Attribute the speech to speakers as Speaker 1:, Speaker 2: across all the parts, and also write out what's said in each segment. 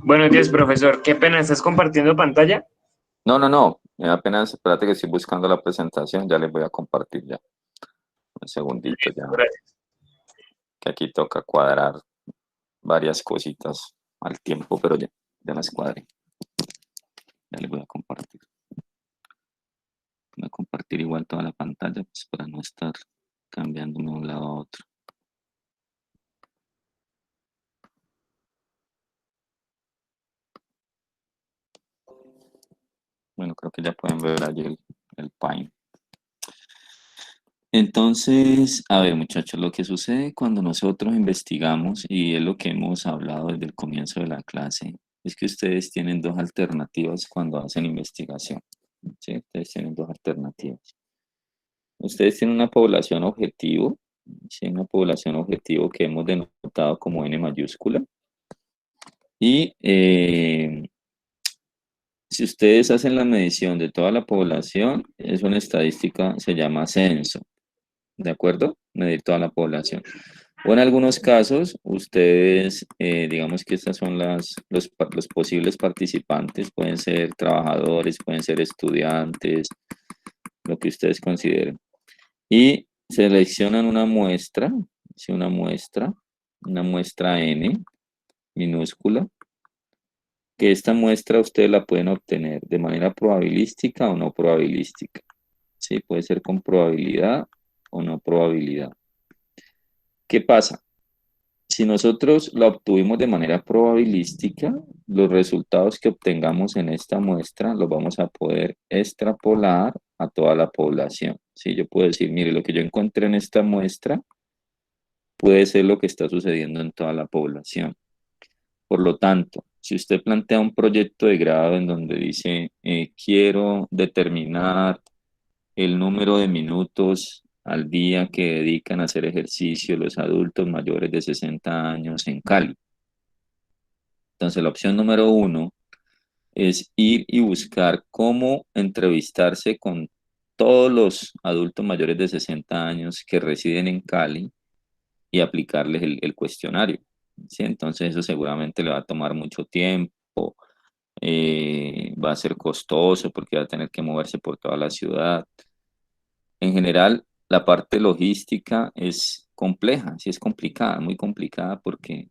Speaker 1: Buenos días, profesor. Qué pena, ¿estás compartiendo pantalla?
Speaker 2: No, no, no. Apenas, espérate que estoy buscando la presentación, ya les voy a compartir ya. Un segundito ya,
Speaker 1: Gracias.
Speaker 2: que aquí toca cuadrar varias cositas al tiempo, pero ya las cuadré. Ya les voy a compartir. Voy a compartir igual toda la pantalla, pues para no estar cambiando de un lado a otro. Bueno, creo que ya pueden ver allí el Pine. Entonces, a ver, muchachos, lo que sucede cuando nosotros investigamos, y es lo que hemos hablado desde el comienzo de la clase, es que ustedes tienen dos alternativas cuando hacen investigación. ¿Sí? Ustedes tienen dos alternativas. Ustedes tienen una población objetivo, ¿sí? Una población objetivo que hemos denotado como N mayúscula. Y si ustedes hacen la medición de toda la población, es una estadística, se llama censo. ¿De acuerdo? Medir toda la población. O en algunos casos, ustedes, digamos que estas son los posibles participantes, pueden ser trabajadores, pueden ser estudiantes, lo que ustedes consideren. Y seleccionan una muestra, ¿sí? Una muestra N minúscula, que esta muestra ustedes la pueden obtener de manera probabilística o no probabilística. ¿Sí? Puede ser con probabilidad o no probabilidad. ¿Qué pasa? Si nosotros la obtuvimos de manera probabilística, los resultados que obtengamos en esta muestra los vamos a poder extrapolar a toda la población. Si yo puedo decir, mire, lo que yo encontré en esta muestra puede ser lo que está sucediendo en toda la población. Por lo tanto, si usted plantea un proyecto de grado en donde dice, quiero determinar el número de minutos al día que dedican a hacer ejercicio los adultos mayores de 60 años en Cali. Entonces, la opción número uno es ir y buscar cómo entrevistarse con todos los adultos mayores de 60 años que residen en Cali y aplicarles el cuestionario. ¿Sí? Entonces, eso seguramente le va a tomar mucho tiempo, va a ser costoso porque va a tener que moverse por toda la ciudad. En general, la parte logística es compleja, sí es complicada, muy complicada porque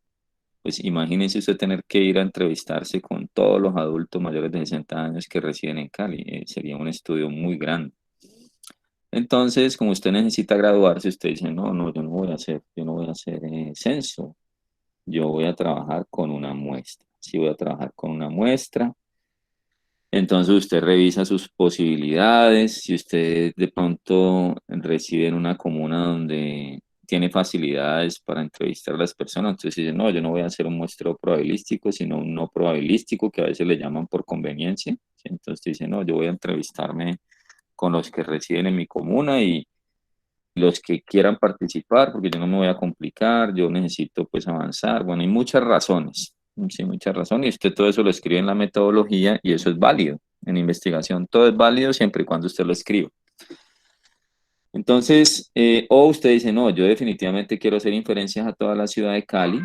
Speaker 2: pues imagínese usted tener que ir a entrevistarse con todos los adultos mayores de 60 años que residen en Cali. Sería un estudio muy grande. Entonces, como usted necesita graduarse, usted dice, no, no, yo no voy a hacer censo. Yo voy a trabajar con una muestra. Sí, voy a trabajar con una muestra. Entonces usted revisa sus posibilidades. Si usted de pronto reside en una comuna donde tiene facilidades para entrevistar a las personas, entonces dice, no, yo no voy a hacer un muestreo probabilístico, sino un no probabilístico, que a veces le llaman por conveniencia. ¿Sí? Entonces dice, no, yo voy a entrevistarme con los que residen en mi comuna y los que quieran participar, porque yo no me voy a complicar, yo necesito pues avanzar. Bueno, hay muchas razones, sí, muchas razones, y usted todo eso lo escribe en la metodología y eso es válido. En investigación todo es válido siempre y cuando usted lo escriba. Entonces, o usted dice, no, yo definitivamente quiero hacer inferencias a toda la ciudad de Cali,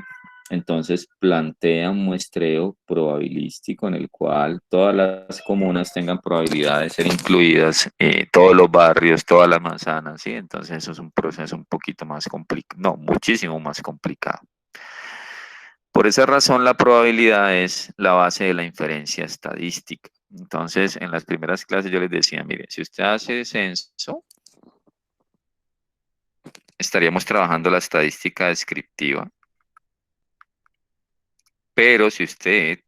Speaker 2: entonces plantea un muestreo probabilístico en el cual todas las comunas tengan probabilidad de ser incluidas, todos los barrios, todas las manzanas, ¿sí? Entonces eso es un proceso un poquito más complicado, no, muchísimo más complicado. Por esa razón, la probabilidad es la base de la inferencia estadística. Entonces, en las primeras clases yo les decía, mire, si usted hace censo, estaríamos trabajando la estadística descriptiva, pero si usted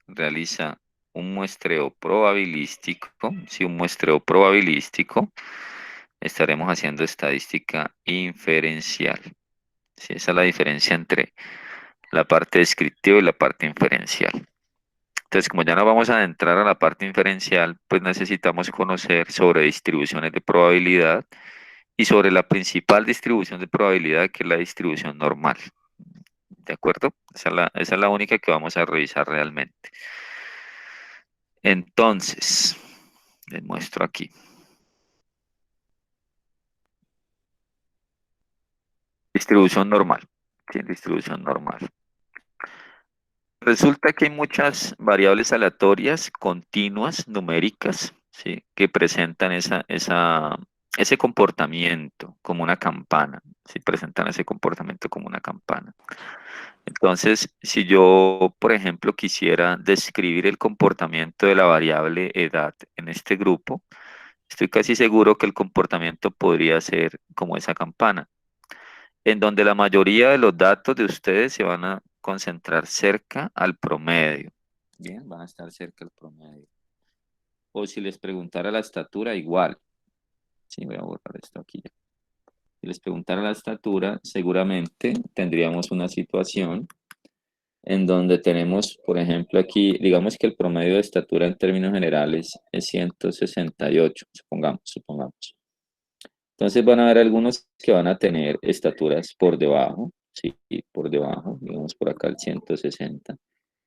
Speaker 2: realiza un muestreo probabilístico, si un muestreo probabilístico, estaremos haciendo estadística inferencial. Sí, esa es la diferencia entre la parte descriptiva y la parte inferencial. Entonces, como ya no vamos a adentrar a la parte inferencial, pues necesitamos conocer sobre distribuciones de probabilidad y sobre la principal distribución de probabilidad, que es la distribución normal. ¿De acuerdo? Esa es la única que vamos a revisar realmente. Entonces, les muestro aquí. Distribución normal. Sí, distribución normal. Resulta que hay muchas variables aleatorias continuas, numéricas, ¿sí? Que presentan ese comportamiento como una campana, ¿sí? Presentan ese comportamiento como una campana. Entonces, si yo, por ejemplo, quisiera describir el comportamiento de la variable edad en este grupo, estoy casi seguro que el comportamiento podría ser como esa campana, en donde la mayoría de los datos de ustedes se van a concentrar cerca al promedio. Bien, van a estar cerca al promedio. O si les preguntara la estatura, igual. Sí, voy a borrar esto aquí ya. Si les preguntara la estatura, seguramente tendríamos una situación en donde tenemos, por ejemplo, aquí, digamos que el promedio de estatura en términos generales es 168, supongamos. Entonces van a haber algunos que van a tener estaturas por debajo, sí, por debajo, digamos por acá el 160,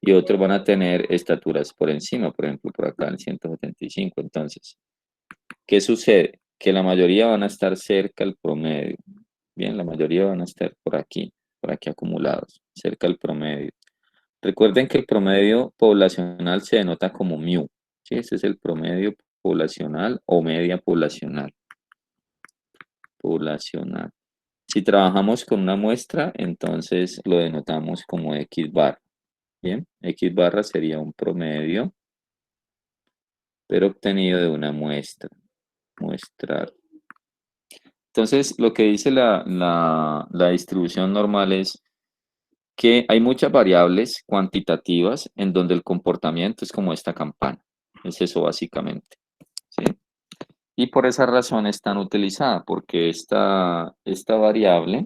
Speaker 2: y otros van a tener estaturas por encima, por ejemplo, por acá el 175. Entonces, ¿qué sucede? Que la mayoría van a estar cerca al promedio. Bien, la mayoría van a estar por aquí acumulados, cerca al promedio. Recuerden que el promedio poblacional se denota como mu, ¿sí? Ese es el promedio poblacional o media poblacional. Si trabajamos con una muestra, entonces lo denotamos como X barra. Bien, X barra sería un promedio, pero obtenido de una muestra. Muestrar. Entonces, lo que dice la distribución normal es que hay muchas variables cuantitativas en donde el comportamiento es como esta campana. Es eso básicamente. ¿Sí? Y por esa razón es tan utilizada, porque esta variable,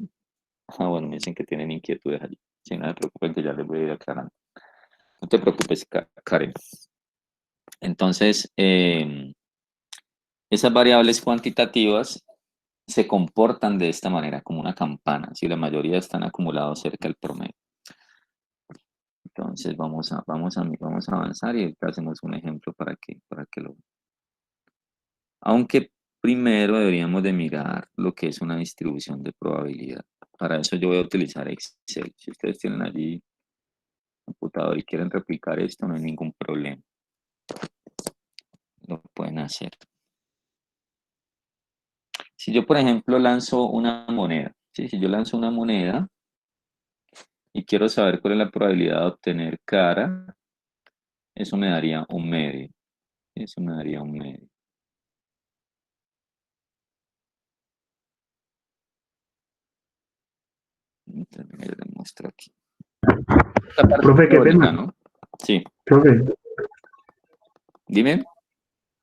Speaker 2: bueno, me dicen que tienen inquietudes allí. Si no se preocupen, que ya les voy a ir aclarando. No te preocupes, Karen. Entonces, esas variables cuantitativas se comportan de esta manera, como una campana, si la mayoría están acumulados cerca del promedio. Entonces vamos a avanzar y ahorita hacemos un ejemplo para que lo... Aunque primero deberíamos de mirar lo que es una distribución de probabilidad. Para eso yo voy a utilizar Excel. Si ustedes tienen allí computador y quieren replicar esto, no hay ningún problema. Lo pueden hacer. Si yo, por ejemplo, lanzo una moneda, ¿sí? Si yo lanzo una moneda y quiero saber cuál es la probabilidad de obtener cara, eso me daría un medio. Eso me daría un medio. Entonces, les muestro aquí. Esta parte
Speaker 3: Profe,
Speaker 2: es
Speaker 3: qué pena.
Speaker 2: teórica, ¿no? Sí.
Speaker 3: Profe,
Speaker 2: Dime.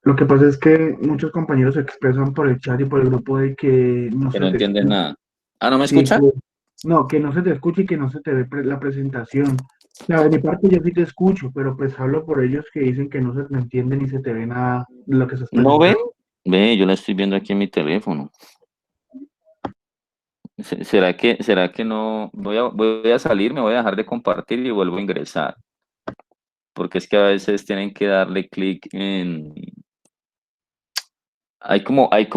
Speaker 3: lo que pasa es que muchos compañeros se expresan por el chat y por el grupo de que no
Speaker 2: Que
Speaker 3: se
Speaker 2: no
Speaker 3: te
Speaker 2: entienden
Speaker 3: escucha.
Speaker 2: nada. Ah, ¿no me
Speaker 3: Sí,
Speaker 2: escucha?
Speaker 3: no, que no se te escucha y que no se te ve la presentación. O sea, de mi parte yo sí te escucho, pero pues hablo por ellos que dicen que no se te entiende ni se te ve nada de lo que estás
Speaker 2: ¿No ven?
Speaker 3: presentando.
Speaker 2: Ve, yo la estoy viendo aquí en mi teléfono. ¿Será que no? Voy a salir, me voy a dejar de compartir y vuelvo a ingresar. Porque es que a veces tienen que darle clic en...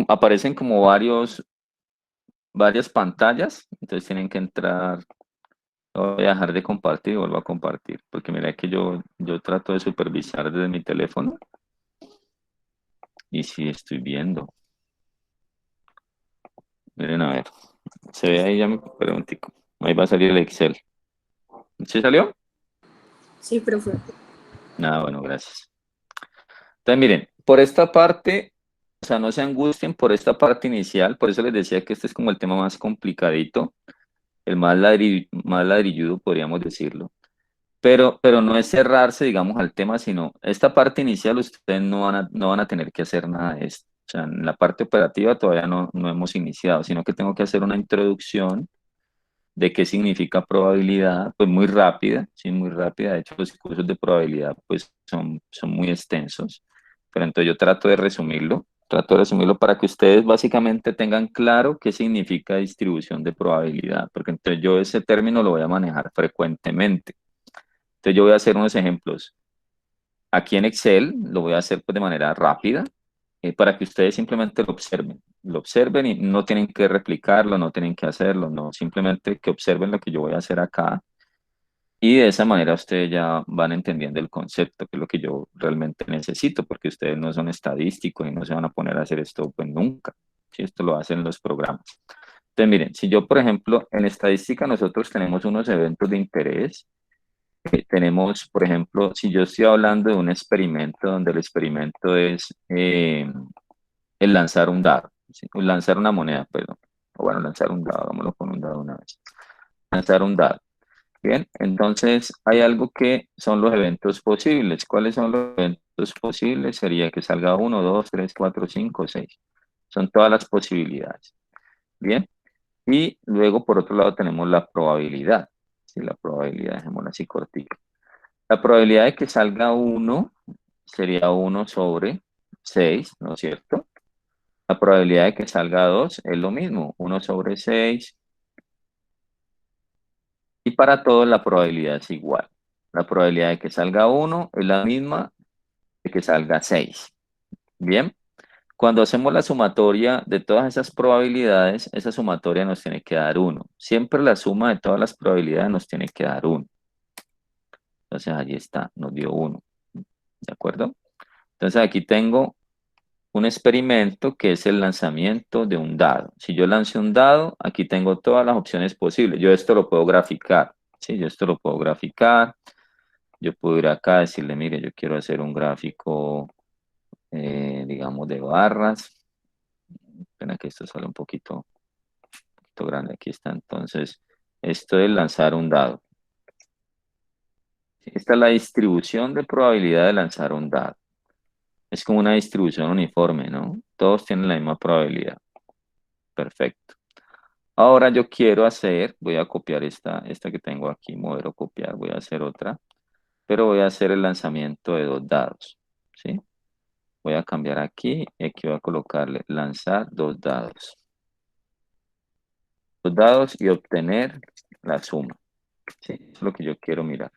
Speaker 2: aparecen como varias pantallas, entonces tienen que entrar. Voy a dejar de compartir y vuelvo a compartir. Porque mira que yo trato de supervisar desde mi teléfono y sí estoy viendo. Miren a ver. Se ve ahí ya mi preguntico. Ahí va a salir el Excel. ¿Sí salió?
Speaker 4: Sí, profe.
Speaker 2: Nada, bueno, gracias. Entonces, miren, por esta parte, o sea, no se angustien por esta parte inicial, por eso les decía que este es como el tema más complicadito, el más ladrilludo, podríamos decirlo. Pero no es cerrarse, digamos, al tema, sino esta parte inicial ustedes no van a tener que hacer nada de esto. O sea, en la parte operativa todavía no hemos iniciado, sino que tengo que hacer una introducción de qué significa probabilidad, pues muy rápida, sí, muy rápida. De hecho, los cursos de probabilidad pues son muy extensos, pero entonces yo trato de resumirlo para que ustedes básicamente tengan claro qué significa distribución de probabilidad, porque entonces yo ese término lo voy a manejar frecuentemente. Entonces yo voy a hacer unos ejemplos. Aquí en Excel lo voy a hacer pues, de manera rápida para que ustedes simplemente lo observen y no tienen que replicarlo, no tienen que hacerlo, no, simplemente que observen lo que yo voy a hacer acá Y de esa manera ustedes ya van entendiendo el concepto, que es lo que yo realmente necesito, porque ustedes no son estadísticos y no se van a poner a hacer esto pues nunca. Si esto lo hacen los programas. Entonces, miren, si yo, por ejemplo, en estadística nosotros tenemos unos eventos de interés. Tenemos, por ejemplo, si yo estoy hablando de un experimento donde el experimento es el lanzar un dado, ¿sí? O lanzar una moneda, perdón. O bueno, lanzar un dado, vámonos con un dado una vez. Lanzar un dado. Bien, entonces hay algo que son los eventos posibles. ¿Cuáles son los eventos posibles? Sería que salga uno, 2, 3, 4, 5, 6. Son todas las posibilidades. Bien, y luego por otro lado tenemos la probabilidad. Sí, la probabilidad, dejémosla así cortica. La probabilidad de que salga uno sería 1/6, ¿no es cierto? La probabilidad de que salga 2 es lo mismo, 1/6. Y para todos la probabilidad es igual. La probabilidad de que salga uno es la misma de que salga 6. Bien, cuando hacemos la sumatoria de todas esas probabilidades, esa sumatoria nos tiene que dar 1. Siempre la suma de todas las probabilidades nos tiene que dar 1. Entonces allí está, nos dio 1. ¿De acuerdo? Entonces aquí tengo un experimento que es el lanzamiento de un dado. Si yo lance un dado, aquí tengo todas las opciones posibles. Yo esto lo puedo graficar, ¿sí? Yo esto lo puedo graficar. Yo puedo ir acá y decirle, mire, yo quiero hacer un gráfico, digamos, de barras. Pena que esto sale un poquito grande. Aquí está. Entonces, esto es lanzar un dado. Esta es la distribución de probabilidad de lanzar un dado. Es como una distribución uniforme, ¿no? Todos tienen la misma probabilidad. Perfecto. Ahora yo quiero hacer, voy a copiar esta que tengo aquí, mover o copiar, voy a hacer otra, pero voy a hacer el lanzamiento de 2 dados, ¿sí? Voy a cambiar aquí y aquí voy a colocarle lanzar 2 dados. 2 dados y obtener la suma, ¿sí? Eso es lo que yo quiero mirar.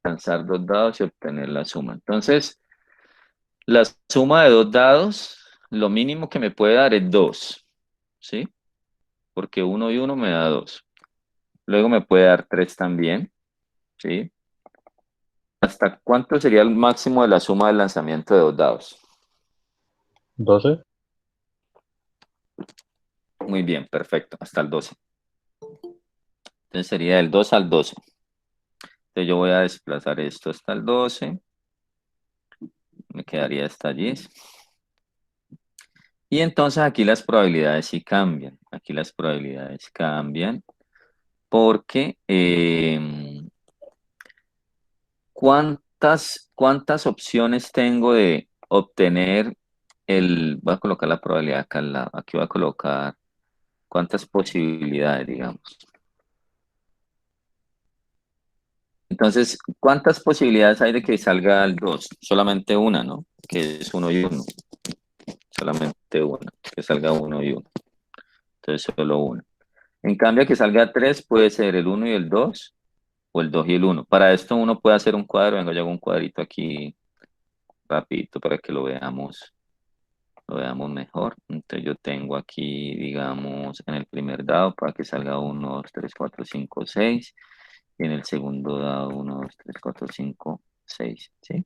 Speaker 2: Lanzar 2 dados y obtener la suma. Entonces, la suma de 2 dados, lo mínimo que me puede dar es 2, ¿sí? Porque 1 y 1 me da 2. Luego me puede dar 3 también, ¿sí? ¿Hasta cuánto sería el máximo de la suma del lanzamiento de 2 dados?
Speaker 5: 12.
Speaker 2: Muy bien, perfecto, hasta el 12. Entonces sería del 2 al 12. Entonces yo voy a desplazar esto hasta el 12. Me quedaría hasta allí. Y entonces aquí las probabilidades sí cambian. Aquí las probabilidades cambian porque ¿cuántas opciones tengo de obtener voy a colocar la probabilidad acá al lado. Aquí voy a colocar cuántas posibilidades, digamos. Entonces, ¿cuántas posibilidades hay de que salga el 2? Solamente una, ¿no? Que es 1 y 1. Solamente una, que salga 1 y 1. Entonces, solo una. En cambio, que salga 3 puede ser el 1 y el 2 o el 2 y el 1. Para esto uno puede hacer un cuadro. Venga, yo hago un cuadrito aquí rapidito para que lo veamos mejor. Entonces, yo tengo aquí, digamos, en el primer dado para que salga 1, 2, 3, 4, 5, 6. Y en el segundo dado 1, 2, 3, 4, 5, 6, ¿sí?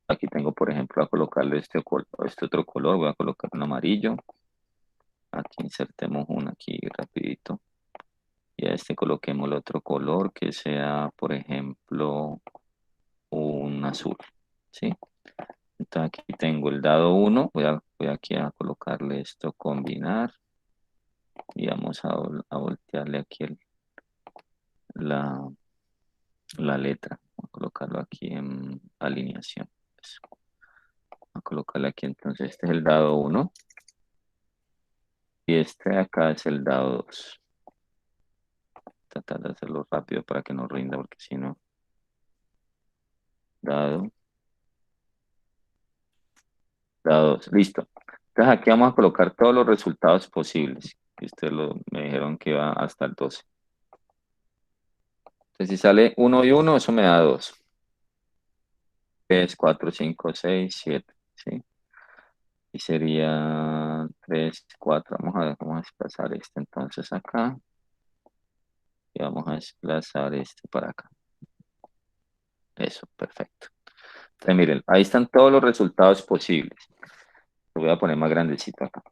Speaker 2: Aquí tengo, por ejemplo, a colocarle este otro color, voy a colocar un amarillo. Aquí insertemos uno aquí rapidito. Y a este coloquemos el otro color que sea, por ejemplo, un azul, ¿sí? Entonces aquí tengo el dado 1, voy aquí a colocarle esto, combinar. Y vamos a voltearle aquí la, la letra. Voy a colocarlo aquí en alineación. Eso. A colocarle aquí entonces, este es el dado 1 y este de acá es el dado 2. Tratar de hacerlo rápido para que no rinda porque si no, dado 2, listo. Entonces aquí vamos a colocar todos los resultados posibles, que ustedes me dijeron que iba hasta el 12. Entonces si sale 1 y 1, eso me da 2. 3, 4, 5, 6, 7, ¿sí? Y sería 3, 4. Vamos a desplazar este entonces acá. Y vamos a a desplazar esto para acá. Eso, perfecto. Entonces, miren, ahí están todos los resultados posibles. Lo voy a poner más grandecito acá.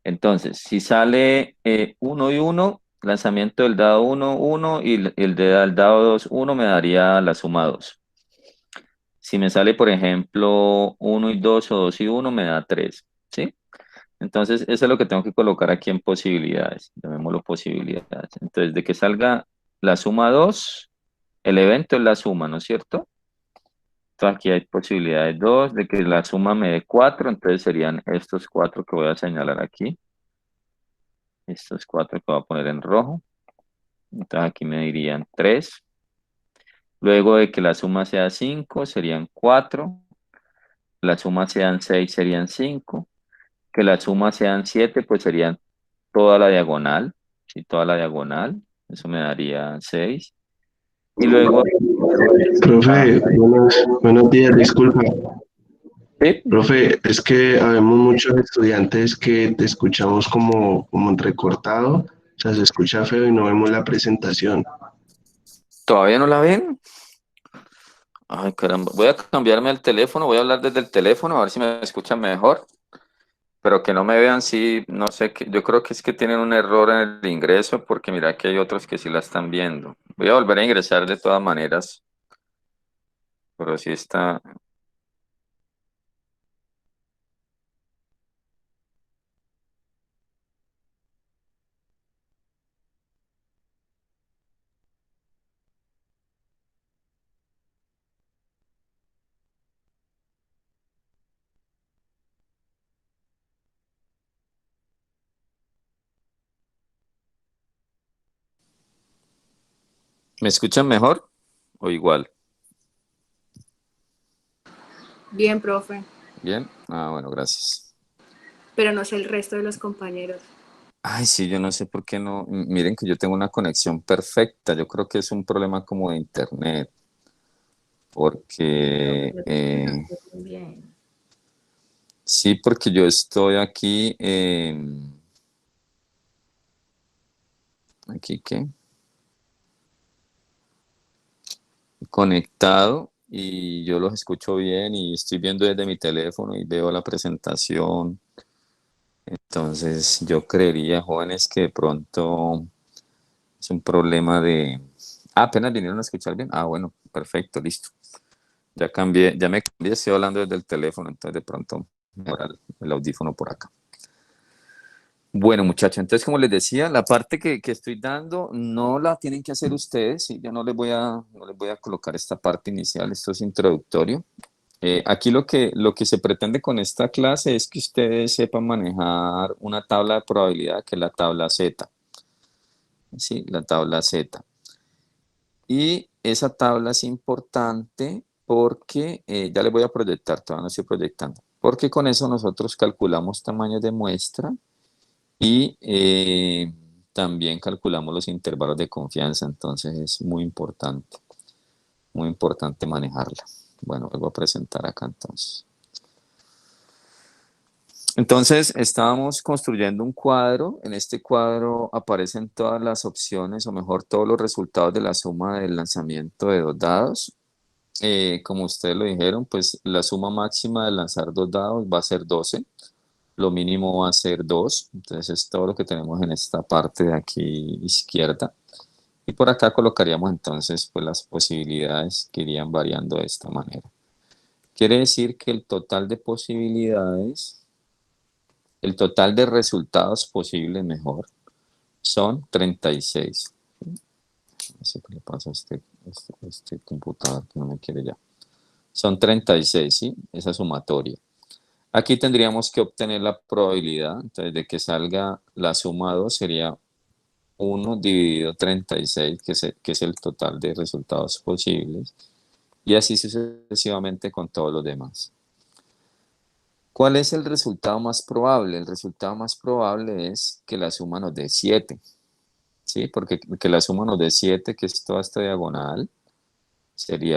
Speaker 2: Entonces, si sale 1 y 1, lanzamiento del dado 1, 1 y el del dado 2, 1 me daría la suma 2. Si me sale, por ejemplo, 1 y 2 o 2 y 1, me da 3. ¿Sí? Entonces, eso es lo que tengo que colocar aquí en posibilidades. Llamémoslo posibilidades. Entonces, de que salga la suma 2, el evento es la suma, ¿no es cierto? Entonces, aquí hay posibilidades 2, de que la suma me dé 4, entonces serían estos 4 que voy a señalar aquí. Estos 4 que voy a poner en rojo. Entonces, aquí me dirían 3. Luego de que la suma sea 5, serían 4. La suma sean 6, serían 5. Que la suma sean 7, pues serían toda la diagonal. Sí, toda la diagonal. Eso me daría 6. Y luego,
Speaker 6: Profe, buenos días, disculpa.
Speaker 2: sí,
Speaker 6: Profe, es que habemos muchos estudiantes que te escuchamos como entrecortado, o sea, se escucha feo y no vemos la presentación.
Speaker 2: ¿todavía no la ven? Ay, caramba. Voy a cambiarme el teléfono, voy a hablar desde el teléfono, a ver si me escuchan mejor. Pero que no me vean, sí, no sé, yo creo que es que tienen un error en el ingreso, porque mira que hay otros que sí la están viendo. Voy a volver a ingresar de todas maneras, pero sí está. ¿Me escuchan mejor o igual?
Speaker 4: Bien, profe,
Speaker 2: Bien. Ah, bueno, gracias.
Speaker 4: pero no sé el resto de los compañeros.
Speaker 2: Ay, sí, yo no sé por qué no. Miren que yo tengo una conexión perfecta. Yo creo que es un problema como de internet, porque
Speaker 4: Bien.
Speaker 2: sí, porque yo estoy aquí, aquí qué, conectado y yo los escucho bien y estoy viendo desde mi teléfono y veo la presentación. Entonces, yo creería, jóvenes, que de pronto es un problema de. Ah, apenas vinieron a escuchar bien. Ah, bueno, perfecto, listo. Ya cambié, ya me cambié, estoy hablando desde el teléfono, entonces de pronto mejora el audífono por acá. Bueno, muchachos, entonces como les decía, la parte que estoy dando no la tienen que hacer ustedes, ¿sí? Ya no les voy a colocar esta parte inicial, esto es introductorio. Aquí lo que se pretende con esta clase es que ustedes sepan manejar una tabla de probabilidad que es la tabla Z, ¿sí? La tabla Z. Y esa tabla es importante porque, ya les voy a proyectar, todavía no estoy proyectando, porque con eso nosotros calculamos tamaños de muestra y también calculamos los intervalos de confianza, entonces es muy importante manejarla. Bueno, vuelvo a presentar acá entonces. Entonces, estábamos construyendo un cuadro. En este cuadro aparecen todas las opciones, o mejor, todos los resultados de la suma del lanzamiento de dos dados. Como ustedes lo dijeron, pues la suma máxima de lanzar dos dados va a ser 12. Lo mínimo va a ser 2. Entonces, es todo lo que tenemos en esta parte de aquí izquierda. Y por acá colocaríamos entonces pues las posibilidades que irían variando de esta manera. Quiere decir que el total de posibilidades, el total de resultados posibles, mejor, son 36. No sé qué le pasa a este computador que no me quiere ya. Son 36, ¿sí? Esa sumatoria. Aquí tendríamos que obtener la probabilidad, entonces de que salga la suma 2 sería 1 dividido 36, que es el total de resultados posibles, y así sucesivamente con todos los demás. ¿Cuál es el resultado más probable? El resultado más probable es que la suma nos dé 7, ¿sí? Porque que la suma nos dé 7, que es toda esta diagonal,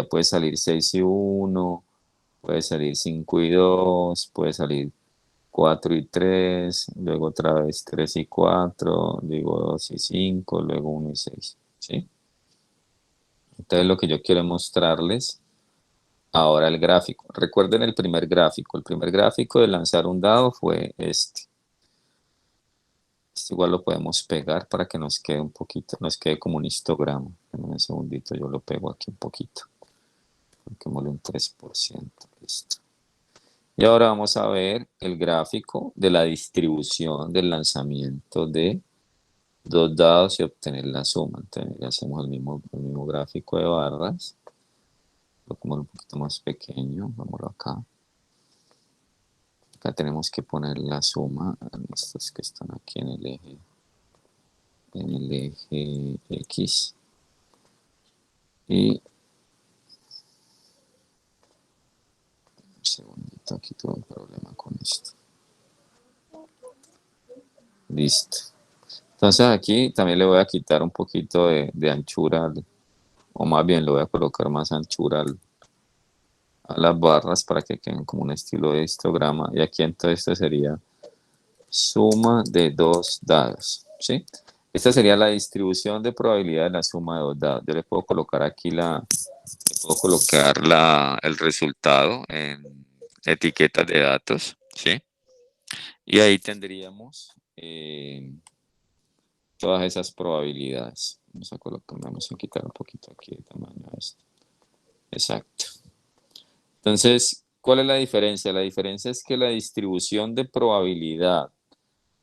Speaker 2: puede salir 6 y 1, puede salir 5 y 2, puede salir 4 y 3, luego otra vez 3 y 4, luego 2 y 5, luego 1 y 6. ¿sí? Entonces lo que yo quiero mostrarles ahora el gráfico. Recuerden el primer gráfico. El primer gráfico de lanzar un dado fue este. Este igual lo podemos pegar para que nos quede un poquito, nos quede como un histograma. En un segundito yo lo pego aquí un poquito. Coloquémosle un 3%. Listo. Y ahora vamos a ver el gráfico de la distribución del lanzamiento de dos dados y obtener la suma. Entonces hacemos el mismo gráfico de barras. Lo pongo un poquito más pequeño. Vámonos acá. Acá tenemos que poner la suma en estos que están aquí en el eje X. Y un segundito, aquí tuve un problema con esto. Listo. Entonces aquí también le voy a quitar un poquito de anchura, o más bien le voy a colocar más anchura a las barras para que queden como un estilo de histograma. Y aquí entonces esto sería suma de dos dados, ¿sí? Esta sería la distribución de probabilidad de la suma de dos dados. Yo le puedo colocar aquí el resultado en etiquetas de datos, ¿sí? Y ahí tendríamos todas esas probabilidades. Vamos a quitar un poquito aquí de tamaño a esto. Exacto. Entonces, ¿cuál es la diferencia? La diferencia es que la distribución de probabilidad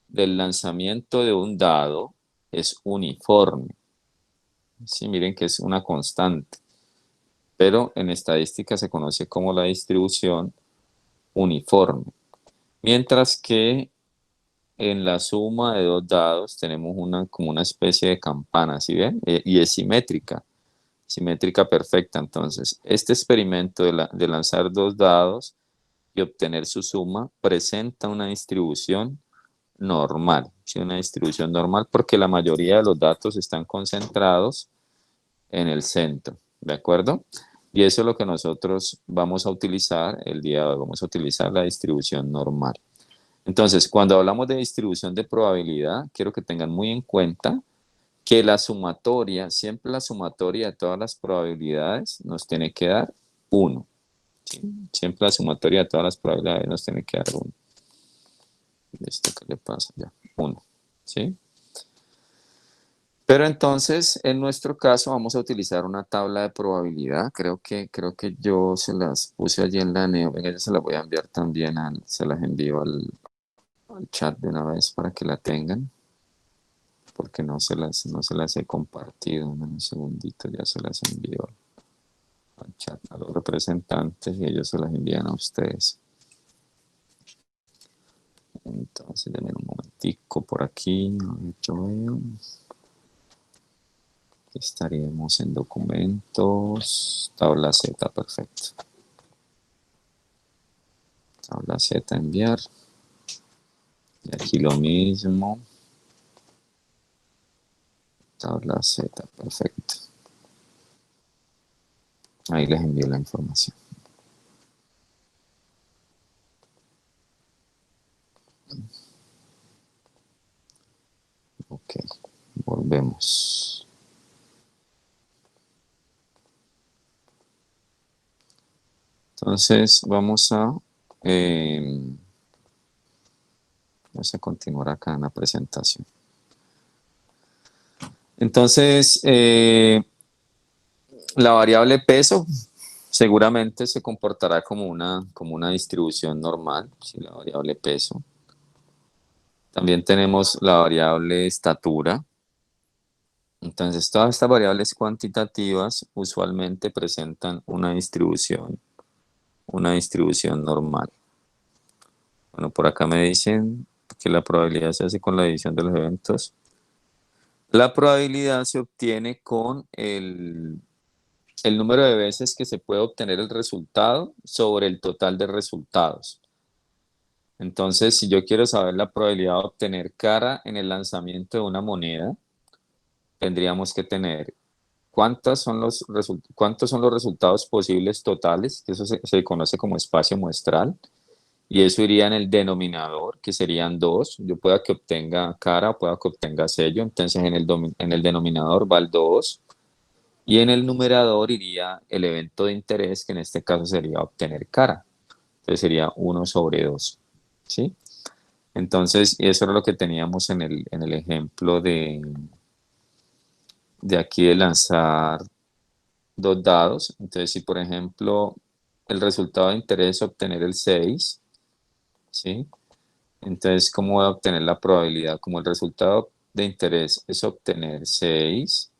Speaker 2: del lanzamiento de un dado es uniforme. Sí, miren que es una constante, pero en estadística se conoce como la distribución uniforme. Mientras que en la suma de dos dados tenemos como una especie de campana, ¿sí ven? Y es simétrica perfecta. Entonces, este experimento de lanzar dos dados y obtener su suma presenta una distribución normal, ¿sí? Una distribución normal porque la mayoría de los datos están concentrados en el centro, ¿de acuerdo? Y eso es lo que nosotros vamos a utilizar el día de hoy, vamos a utilizar la distribución normal. Entonces, cuando hablamos de distribución de probabilidad, quiero que tengan muy en cuenta que la sumatoria, siempre la sumatoria de todas las probabilidades nos tiene que dar 1. ¿Sí? Siempre la sumatoria de todas las probabilidades nos tiene que dar 1. ¿Esto qué le pasa? Ya, 1. ¿Sí? Pero entonces, en nuestro caso, vamos a utilizar una tabla de probabilidad. Creo que yo se las puse allí en la neo. Venga, yo se las voy a enviar también, se las envío al chat de una vez para que la tengan. Porque no se las he compartido. Un segundito, ya se las envío al chat a los representantes y ellos se las envían a ustedes. Entonces, denme un momentico por aquí. Yo veo. Estaríamos en documentos, tabla Z, perfecto. Tabla Z, enviar. Y aquí lo mismo. Tabla Z, perfecto. Ahí les envío la información. Ok, volvemos. Entonces vamos a continuar acá en la presentación. Entonces, la variable peso seguramente se comportará como una distribución normal, ¿sí? La variable peso. También tenemos la variable estatura. Entonces, todas estas variables cuantitativas usualmente presentan una distribución normal. Bueno, por acá me dicen que la probabilidad se hace con la división de los eventos. La probabilidad se obtiene con el número de veces que se puede obtener el resultado sobre el total de resultados. Entonces, si yo quiero saber la probabilidad de obtener cara en el lanzamiento de una moneda, tendríamos que tener cuántos son los resultados posibles totales, que eso se conoce como espacio muestral, Y eso iría en el denominador, que serían 2. Yo pueda que obtenga cara o pueda que obtenga sello. Entonces en el denominador va el 2. Y en el numerador iría el evento de interés, que en este caso sería obtener cara. Entonces sería 1/2. ¿Sí? Entonces, eso era lo que teníamos en el ejemplo de aquí de lanzar 2 dados. Entonces, si por ejemplo el resultado de interés es obtener el 6, ¿sí? Entonces, ¿cómo voy a obtener la probabilidad? Como el resultado de interés es obtener 6,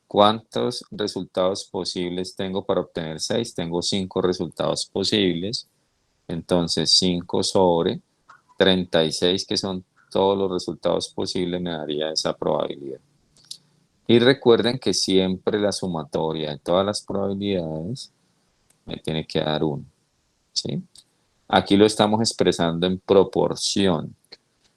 Speaker 2: ¿cuántos resultados posibles tengo para obtener 6? Tengo 5 resultados posibles. Entonces, 5/36, que son todos los resultados posibles, me daría esa probabilidad. Y recuerden que siempre la sumatoria de todas las probabilidades me tiene que dar 1, ¿sí? Aquí lo estamos expresando en proporción.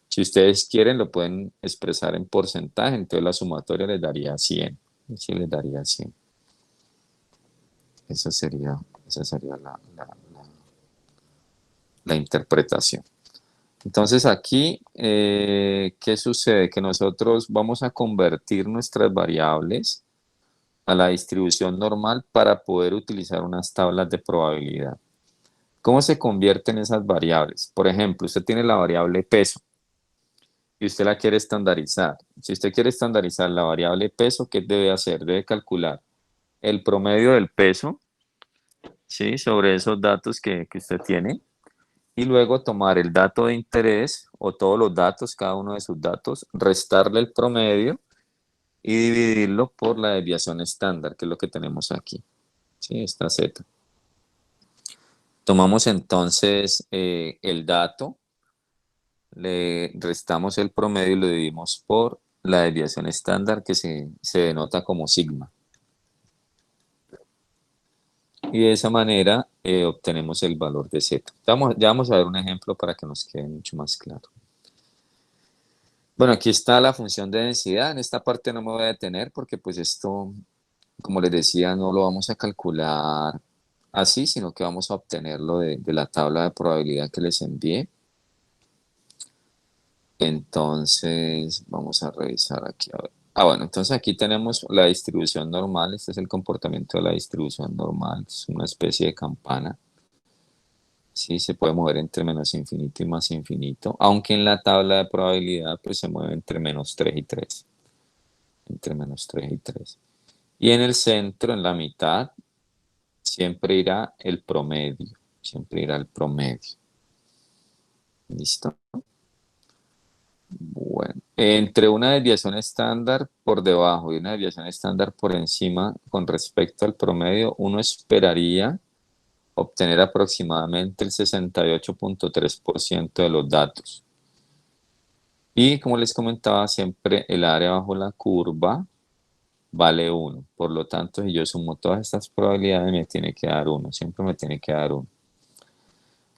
Speaker 2: Si ustedes quieren, lo pueden expresar en porcentaje, entonces la sumatoria les daría 100. Sí, les daría 100. Esa sería la interpretación. Entonces aquí, ¿qué sucede? Que nosotros vamos a convertir nuestras variables a la distribución normal para poder utilizar unas tablas de probabilidad. ¿Cómo se convierten esas variables? Por ejemplo, usted tiene la variable peso y usted la quiere estandarizar. Si usted quiere estandarizar la variable peso, ¿qué debe hacer? Debe calcular el promedio del peso, ¿sí? Sobre esos datos que usted tiene. Y luego tomar el dato de interés o todos los datos, cada uno de sus datos, restarle el promedio y dividirlo por la desviación estándar, que es lo que tenemos aquí. ¿Sí? Esta Z. Tomamos entonces el dato, le restamos el promedio y lo dividimos por la desviación estándar, que se denota como sigma. Y de esa manera obtenemos el valor de Z. Ya vamos a ver un ejemplo para que nos quede mucho más claro. Bueno, aquí está la función de densidad. En esta parte no me voy a detener porque pues esto, como les decía, no lo vamos a calcular así, sino que vamos a obtenerlo de la tabla de probabilidad que les envié. Entonces, vamos a revisar aquí. A ver. Bueno, entonces aquí tenemos la distribución normal. Este es el comportamiento de la distribución normal. Es una especie de campana. Sí, se puede mover entre menos infinito y más infinito. Aunque en la tabla de probabilidad pues se mueve entre -3 y 3. Entre -3 y 3. Y en el centro, en la mitad, siempre irá el promedio. Siempre irá el promedio. ¿Listo? Bueno, entre una desviación estándar por debajo y una desviación estándar por encima con respecto al promedio, uno esperaría obtener aproximadamente el 68.3% de los datos. Y como les comentaba, siempre el área bajo la curva vale 1. Por lo tanto, si yo sumo todas estas probabilidades, me tiene que dar 1. Siempre me tiene que dar 1.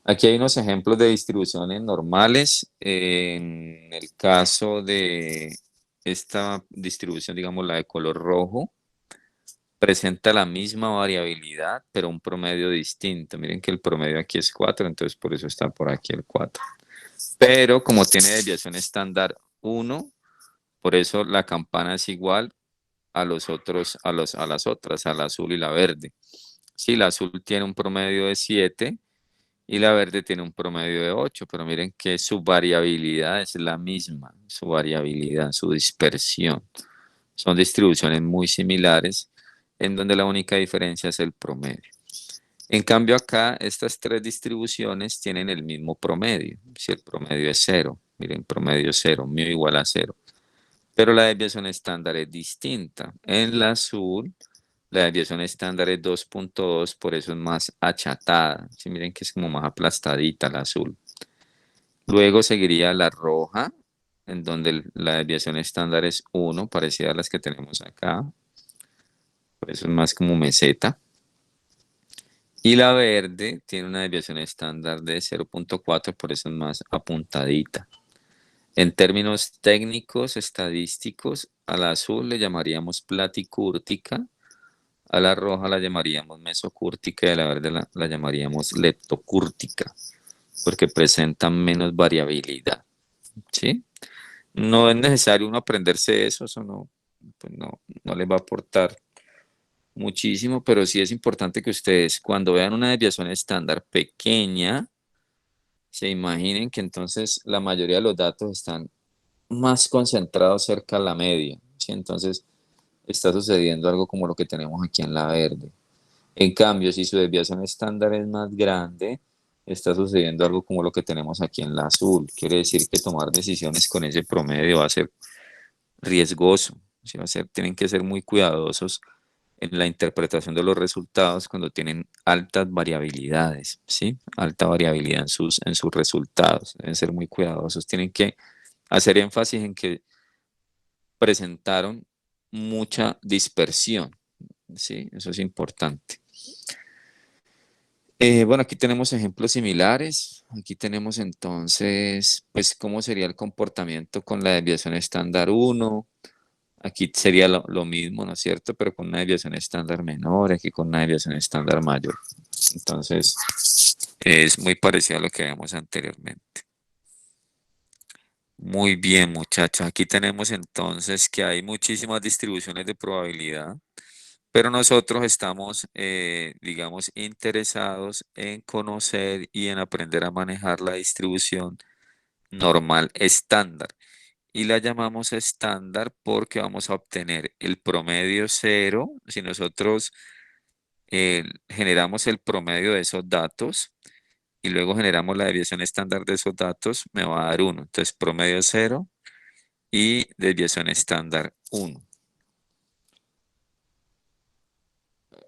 Speaker 2: Aquí hay unos ejemplos de distribuciones normales. En el caso de esta distribución, digamos la de color rojo, presenta la misma variabilidad, pero un promedio distinto. Miren que el promedio aquí es 4, entonces por eso está por aquí el 4. Pero como tiene desviación estándar 1, por eso la campana es igual a las otras, al azul y la verde. Sí, la azul tiene un promedio de 7 y la verde tiene un promedio de 8, pero miren que su variabilidad es la misma, su variabilidad, su dispersión. Son distribuciones muy similares, en donde la única diferencia es el promedio. En cambio acá, estas tres distribuciones tienen el mismo promedio. Si el promedio es 0, miren, promedio 0, μ igual a 0. Pero la desviación estándar es distinta. En la azul, la desviación estándar es 2.2, por eso es más achatada. ¿Sí? Miren que es como más aplastadita la azul. Luego seguiría la roja, en donde la desviación estándar es 1, parecida a las que tenemos acá. Por eso es más como meseta. Y la verde tiene una desviación estándar de 0.4, por eso es más apuntadita. En términos técnicos, estadísticos, a la azul le llamaríamos platicúrtica, a la roja la llamaríamos mesocúrtica y a la verde la llamaríamos leptocúrtica. porque presentan menos variabilidad, ¿sí? No es necesario uno aprenderse eso no, pues no les va a aportar muchísimo, pero sí es importante que ustedes cuando vean una desviación estándar pequeña, se imaginen que entonces la mayoría de los datos están más concentrados cerca a la media, ¿sí? Entonces está sucediendo algo como lo que tenemos aquí en la verde. En cambio, si su desviación estándar es más grande, está sucediendo algo como lo que tenemos aquí en la azul. Quiere decir que tomar decisiones con ese promedio va a ser riesgoso. ¿Sí? Tienen que ser muy cuidadosos en la interpretación de los resultados cuando tienen altas variabilidades, ¿sí? Alta variabilidad en sus resultados. Deben ser muy cuidadosos. Tienen que hacer énfasis en que presentaron mucha dispersión, ¿sí? Eso es importante. Bueno, aquí tenemos ejemplos similares. Aquí tenemos entonces, pues, cómo sería el comportamiento con la desviación estándar 1. Aquí sería lo mismo, ¿no es cierto? Pero con una desviación estándar menor, aquí con una desviación estándar mayor. Entonces, es muy parecido a lo que vimos anteriormente. Muy bien, muchachos. Aquí tenemos entonces que hay muchísimas distribuciones de probabilidad. Pero nosotros estamos, digamos, interesados en conocer y en aprender a manejar la distribución normal estándar. Y la llamamos estándar porque vamos a obtener el promedio cero. Si nosotros generamos el promedio de esos datos y luego generamos la desviación estándar de esos datos, me va a dar 1. Entonces, promedio cero y desviación estándar 1.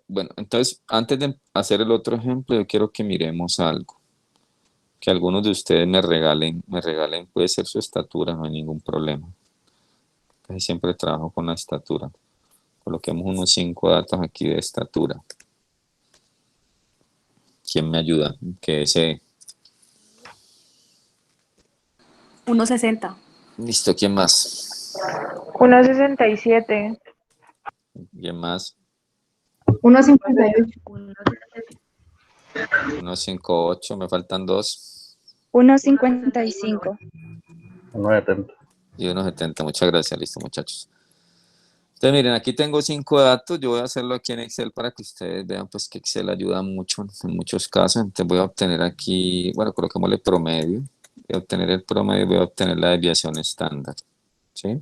Speaker 2: Bueno, entonces, antes de hacer el otro ejemplo, yo quiero que miremos algo. Que algunos de ustedes me regalen, puede ser su estatura, no hay ningún problema. Casi siempre trabajo con la estatura. Coloquemos unos 5 datos aquí de estatura. ¿Quién me ayuda? Que desee.
Speaker 4: 1,60.
Speaker 2: Listo, ¿quién más?
Speaker 7: 1,67.
Speaker 2: ¿Quién más?
Speaker 8: 1,58.
Speaker 2: 1,58, me faltan 2.
Speaker 8: 1,55.
Speaker 5: 1,70.
Speaker 2: Y 1,70, muchas gracias, listo muchachos. Entonces miren, aquí tengo 5 datos, yo voy a hacerlo aquí en Excel para que ustedes vean pues que Excel ayuda mucho en muchos casos. Entonces voy a obtener aquí, bueno, coloquémosle promedio. Voy a obtener el promedio, voy a obtener la desviación estándar, ¿sí?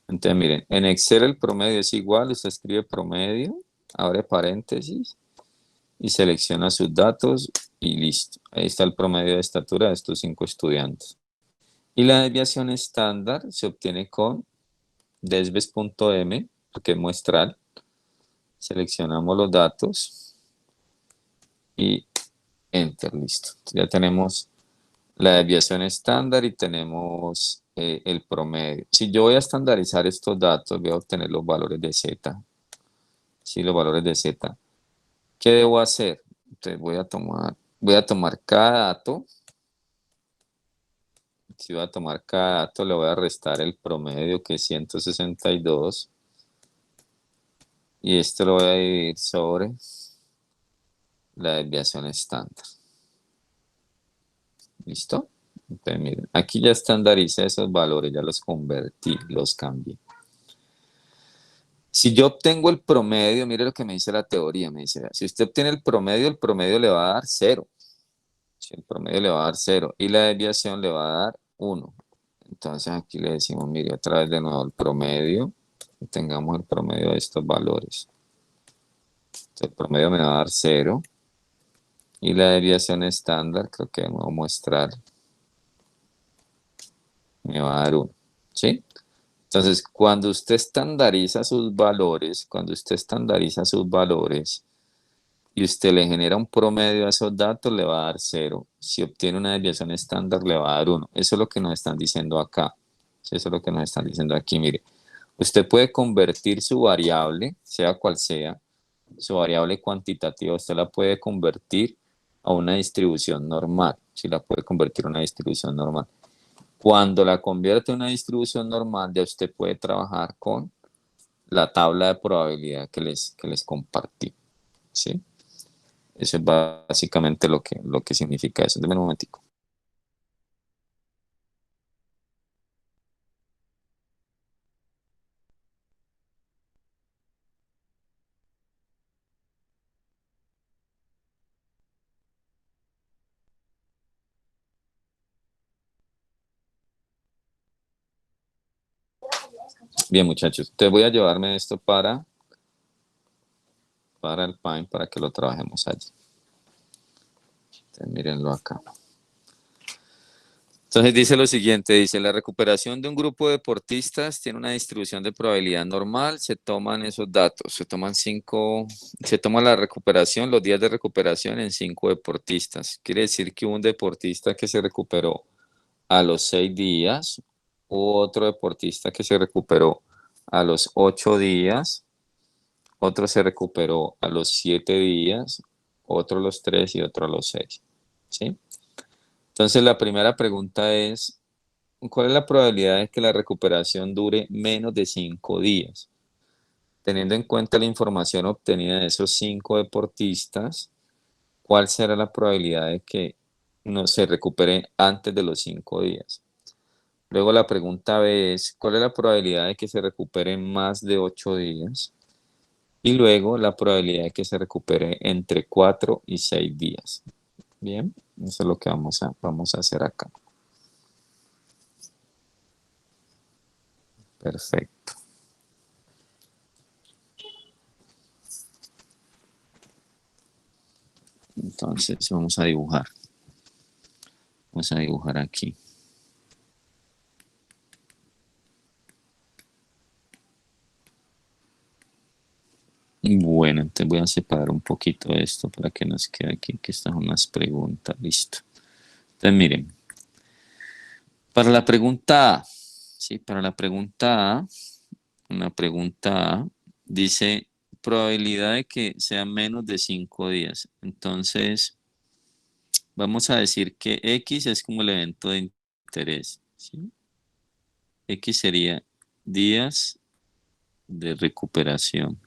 Speaker 2: Entonces miren, en Excel el promedio es igual, usted escribe promedio, abre paréntesis y selecciona sus datos y listo. Ahí está el promedio de estatura de estos 5 estudiantes. Y la desviación estándar se obtiene con desves.m, porque es muestral. Seleccionamos los datos y enter, listo. Ya tenemos la desviación estándar y tenemos el promedio. Si yo voy a estandarizar estos datos, voy a obtener los valores de z. Sí, los valores de z. ¿Qué debo hacer? Entonces voy a tomar cada dato. Si voy a tomar cada dato, le voy a restar el promedio, que es 162. Y esto lo voy a dividir sobre la desviación estándar. ¿Listo? Entonces, miren, aquí ya estandaricé esos valores, ya los convertí, los cambié. Si yo obtengo el promedio, mire lo que me dice la teoría, me dice, si usted obtiene el promedio le va a dar 0. Si el promedio le va a dar 0 y la desviación le va a dar 1. Entonces aquí le decimos, mire, otra vez de nuevo el promedio, tengamos el promedio de estos valores. Entonces, el promedio me va a dar 0 y la desviación estándar, creo que de nuevo muestrar, me va a dar 1, ¿sí? Entonces, cuando usted estandariza sus valores, y usted le genera un promedio a esos datos, le va a dar 0. Si obtiene una desviación estándar, le va a dar 1. Eso es lo que nos están diciendo acá. Eso es lo que nos están diciendo aquí. Mire, usted puede convertir su variable, sea cual sea, su variable cuantitativa, usted la puede convertir a una distribución normal. Si la puede convertir a una distribución normal. Cuando la convierte a una distribución normal, ya usted puede trabajar con la tabla de probabilidad que les compartí. ¿Sí? Eso es básicamente lo que significa eso. Deme un momentico. Bien, muchachos, te voy a llevarme esto para el Paint para que lo trabajemos allí. Entonces, mírenlo acá. Entonces dice lo siguiente, dice, la recuperación de un grupo de deportistas tiene una distribución de probabilidad normal, se toman esos datos, se toma la recuperación, los días de recuperación en 5 deportistas. Quiere decir que hubo un deportista que se recuperó a los 6 días, otro deportista que se recuperó a los 8 días, otro se recuperó a los 7 días, otro a los 3 y otro a los 6. ¿Sí? Entonces la primera pregunta es, ¿cuál es la probabilidad de que la recuperación dure menos de 5 días? Teniendo en cuenta la información obtenida de esos 5 deportistas, ¿cuál será la probabilidad de que no se recupere antes de los 5 días? Luego la pregunta B es, ¿cuál es la probabilidad de que se recupere más de 8 días? Y luego la probabilidad de que se recupere entre 4 y 6 días. Bien, eso es lo que vamos a hacer acá. Perfecto. Entonces vamos a dibujar. Vamos a dibujar aquí. Bueno, entonces voy a separar un poquito esto para que nos quede aquí, que estas son las preguntas. Listo. Entonces miren. Para la pregunta A, ¿sí? Para la pregunta A, una pregunta A dice probabilidad de que sea menos de 5 días. Entonces, vamos a decir que X es como el evento de interés, ¿sí? X sería días de recuperación.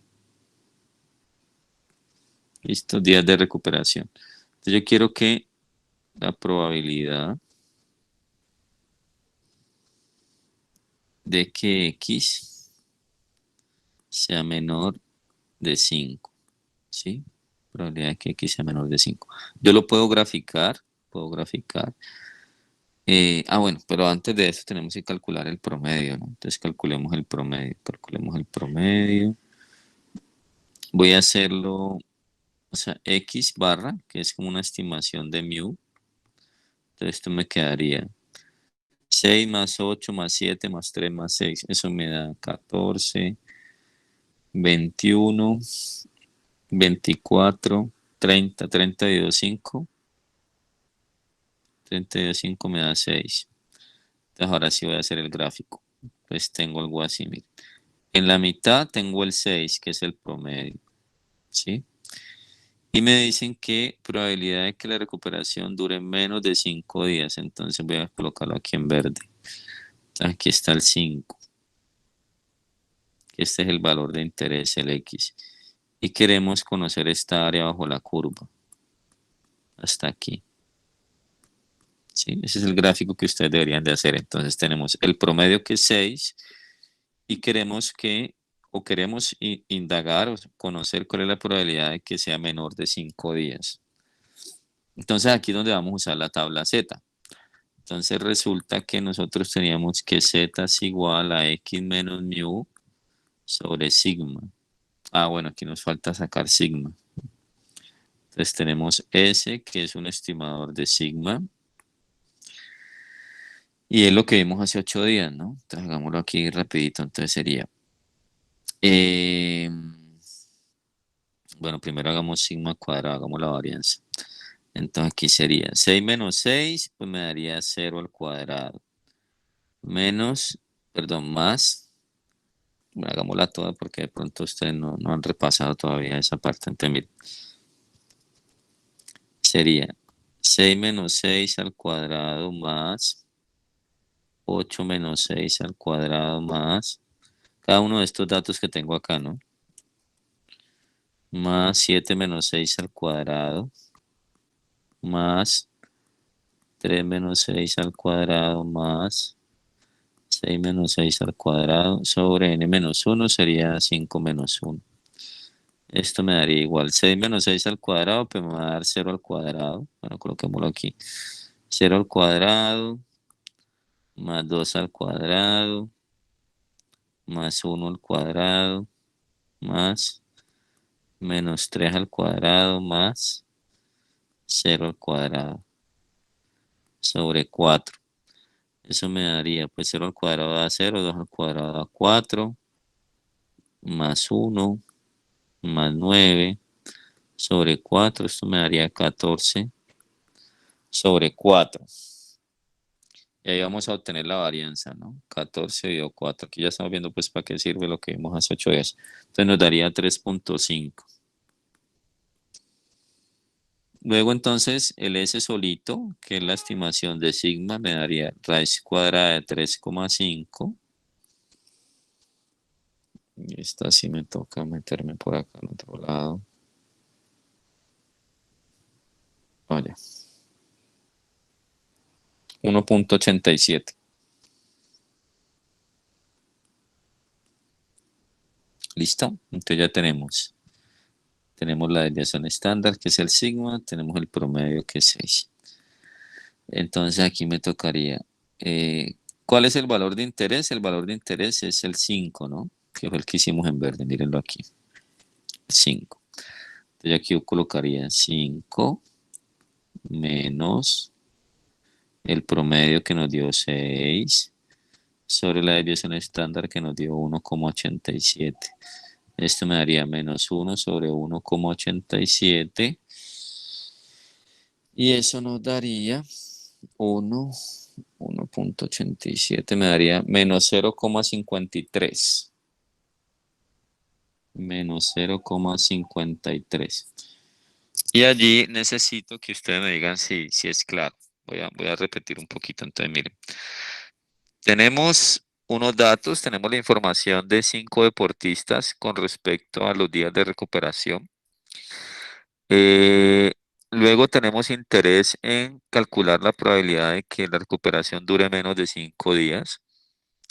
Speaker 2: ¿Listo? Días de recuperación. Entonces yo quiero que la probabilidad de que X sea menor de 5, ¿sí? Probabilidad de que X sea menor de 5. Yo lo puedo graficar. Bueno, pero antes de eso tenemos que calcular el promedio, ¿no? Entonces calculemos el promedio. Voy a hacerlo, o sea, X barra, que es como una estimación de mu. Entonces esto me quedaría 6 más 8 más 7 más 3 más 6. Eso me da 14, 21, 24, 30, 32, 5. 32,5 me da 6. Entonces ahora sí voy a hacer el gráfico. Pues tengo algo así, miren. En la mitad tengo el 6, que es el promedio. ¿Sí? Y me dicen que probabilidad de que la recuperación dure menos de 5 días. Entonces voy a colocarlo aquí en verde. Aquí está el 5. Este es el valor de interés, el X. Y queremos conocer esta área bajo la curva. Hasta aquí. ¿Sí? Ese es el gráfico que ustedes deberían de hacer. Entonces tenemos el promedio que es 6 y queremos indagar o conocer cuál es la probabilidad de que sea menor de 5 días. Entonces aquí es donde vamos a usar la tabla Z. Entonces resulta que nosotros teníamos que Z es igual a X menos mu sobre sigma. Bueno, aquí nos falta sacar sigma. Entonces tenemos S, que es un estimador de sigma. Y es lo que vimos hace 8 días, ¿no? Entonces hagámoslo aquí rapidito. Entonces sería... bueno, primero hagamos sigma cuadrado, hagamos la varianza. Entonces aquí sería 6 menos 6, pues me daría 0 al cuadrado. Más. Bueno, hagámosla toda porque de pronto ustedes no han repasado todavía esa parte. Entonces, miren. Sería 6 menos 6 al cuadrado más 8 menos 6 al cuadrado más cada uno de estos datos que tengo acá, ¿no? Más 7 menos 6 al cuadrado más 3 menos 6 al cuadrado más 6 menos 6 al cuadrado sobre n menos 1 sería 5 menos 1. Esto me daría igual 6 menos 6 al cuadrado, pues me va a dar 0 al cuadrado. Bueno, coloquémoslo aquí. 0 al cuadrado más 2 al cuadrado más 1 al cuadrado más menos 3 al cuadrado más 0 al cuadrado sobre 4. Eso me daría, pues 0 al cuadrado da 0, 2 al cuadrado da 4, más 1, más 9, sobre 4. Esto me daría 14 sobre 4. Y ahí vamos a obtener la varianza, ¿no? 14 dividido 4. Aquí ya estamos viendo pues para qué sirve lo que vimos hace 8 días. Entonces nos daría 3.5. Luego entonces el S solito, que es la estimación de sigma, me daría raíz cuadrada de 3,5. Y esta sí me toca meterme por acá al otro lado. Vaya. 1.87. ¿Listo? Entonces ya tenemos. Tenemos la desviación estándar, que es el sigma. Tenemos el promedio, que es 6. Entonces aquí me tocaría. ¿Cuál es el valor de interés? El valor de interés es el 5, ¿no? Que fue el que hicimos en verde. Mírenlo aquí. 5. Entonces aquí yo colocaría 5 menos el promedio que nos dio 6 sobre la desviación estándar que nos dio 1,87. Esto me daría menos 1 sobre 1,87. Y eso nos daría 1.87 me daría menos 0,53. Menos 0,53. Y allí necesito que ustedes me digan si es claro. Voy a repetir un poquito. Entonces, miren. Tenemos unos datos, tenemos la información de 5 deportistas con respecto a los días de recuperación. Eh, Luego tenemos interés en calcular la probabilidad de que la recuperación dure menos de 5 días.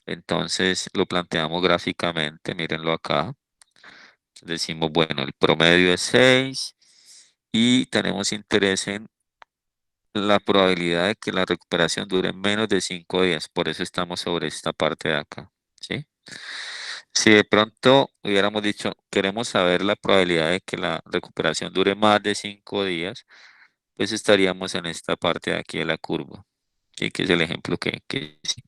Speaker 2: Entonces lo planteamos gráficamente, mírenlo acá. Decimos, bueno, el promedio es 6 y tenemos interés en la probabilidad de que la recuperación dure menos de 5 días. Por eso estamos sobre esta parte de acá, ¿sí? Si de pronto hubiéramos dicho, queremos saber la probabilidad de que la recuperación dure más de 5 días, pues estaríamos en esta parte de aquí de la curva, ¿sí? Que es el ejemplo que sí.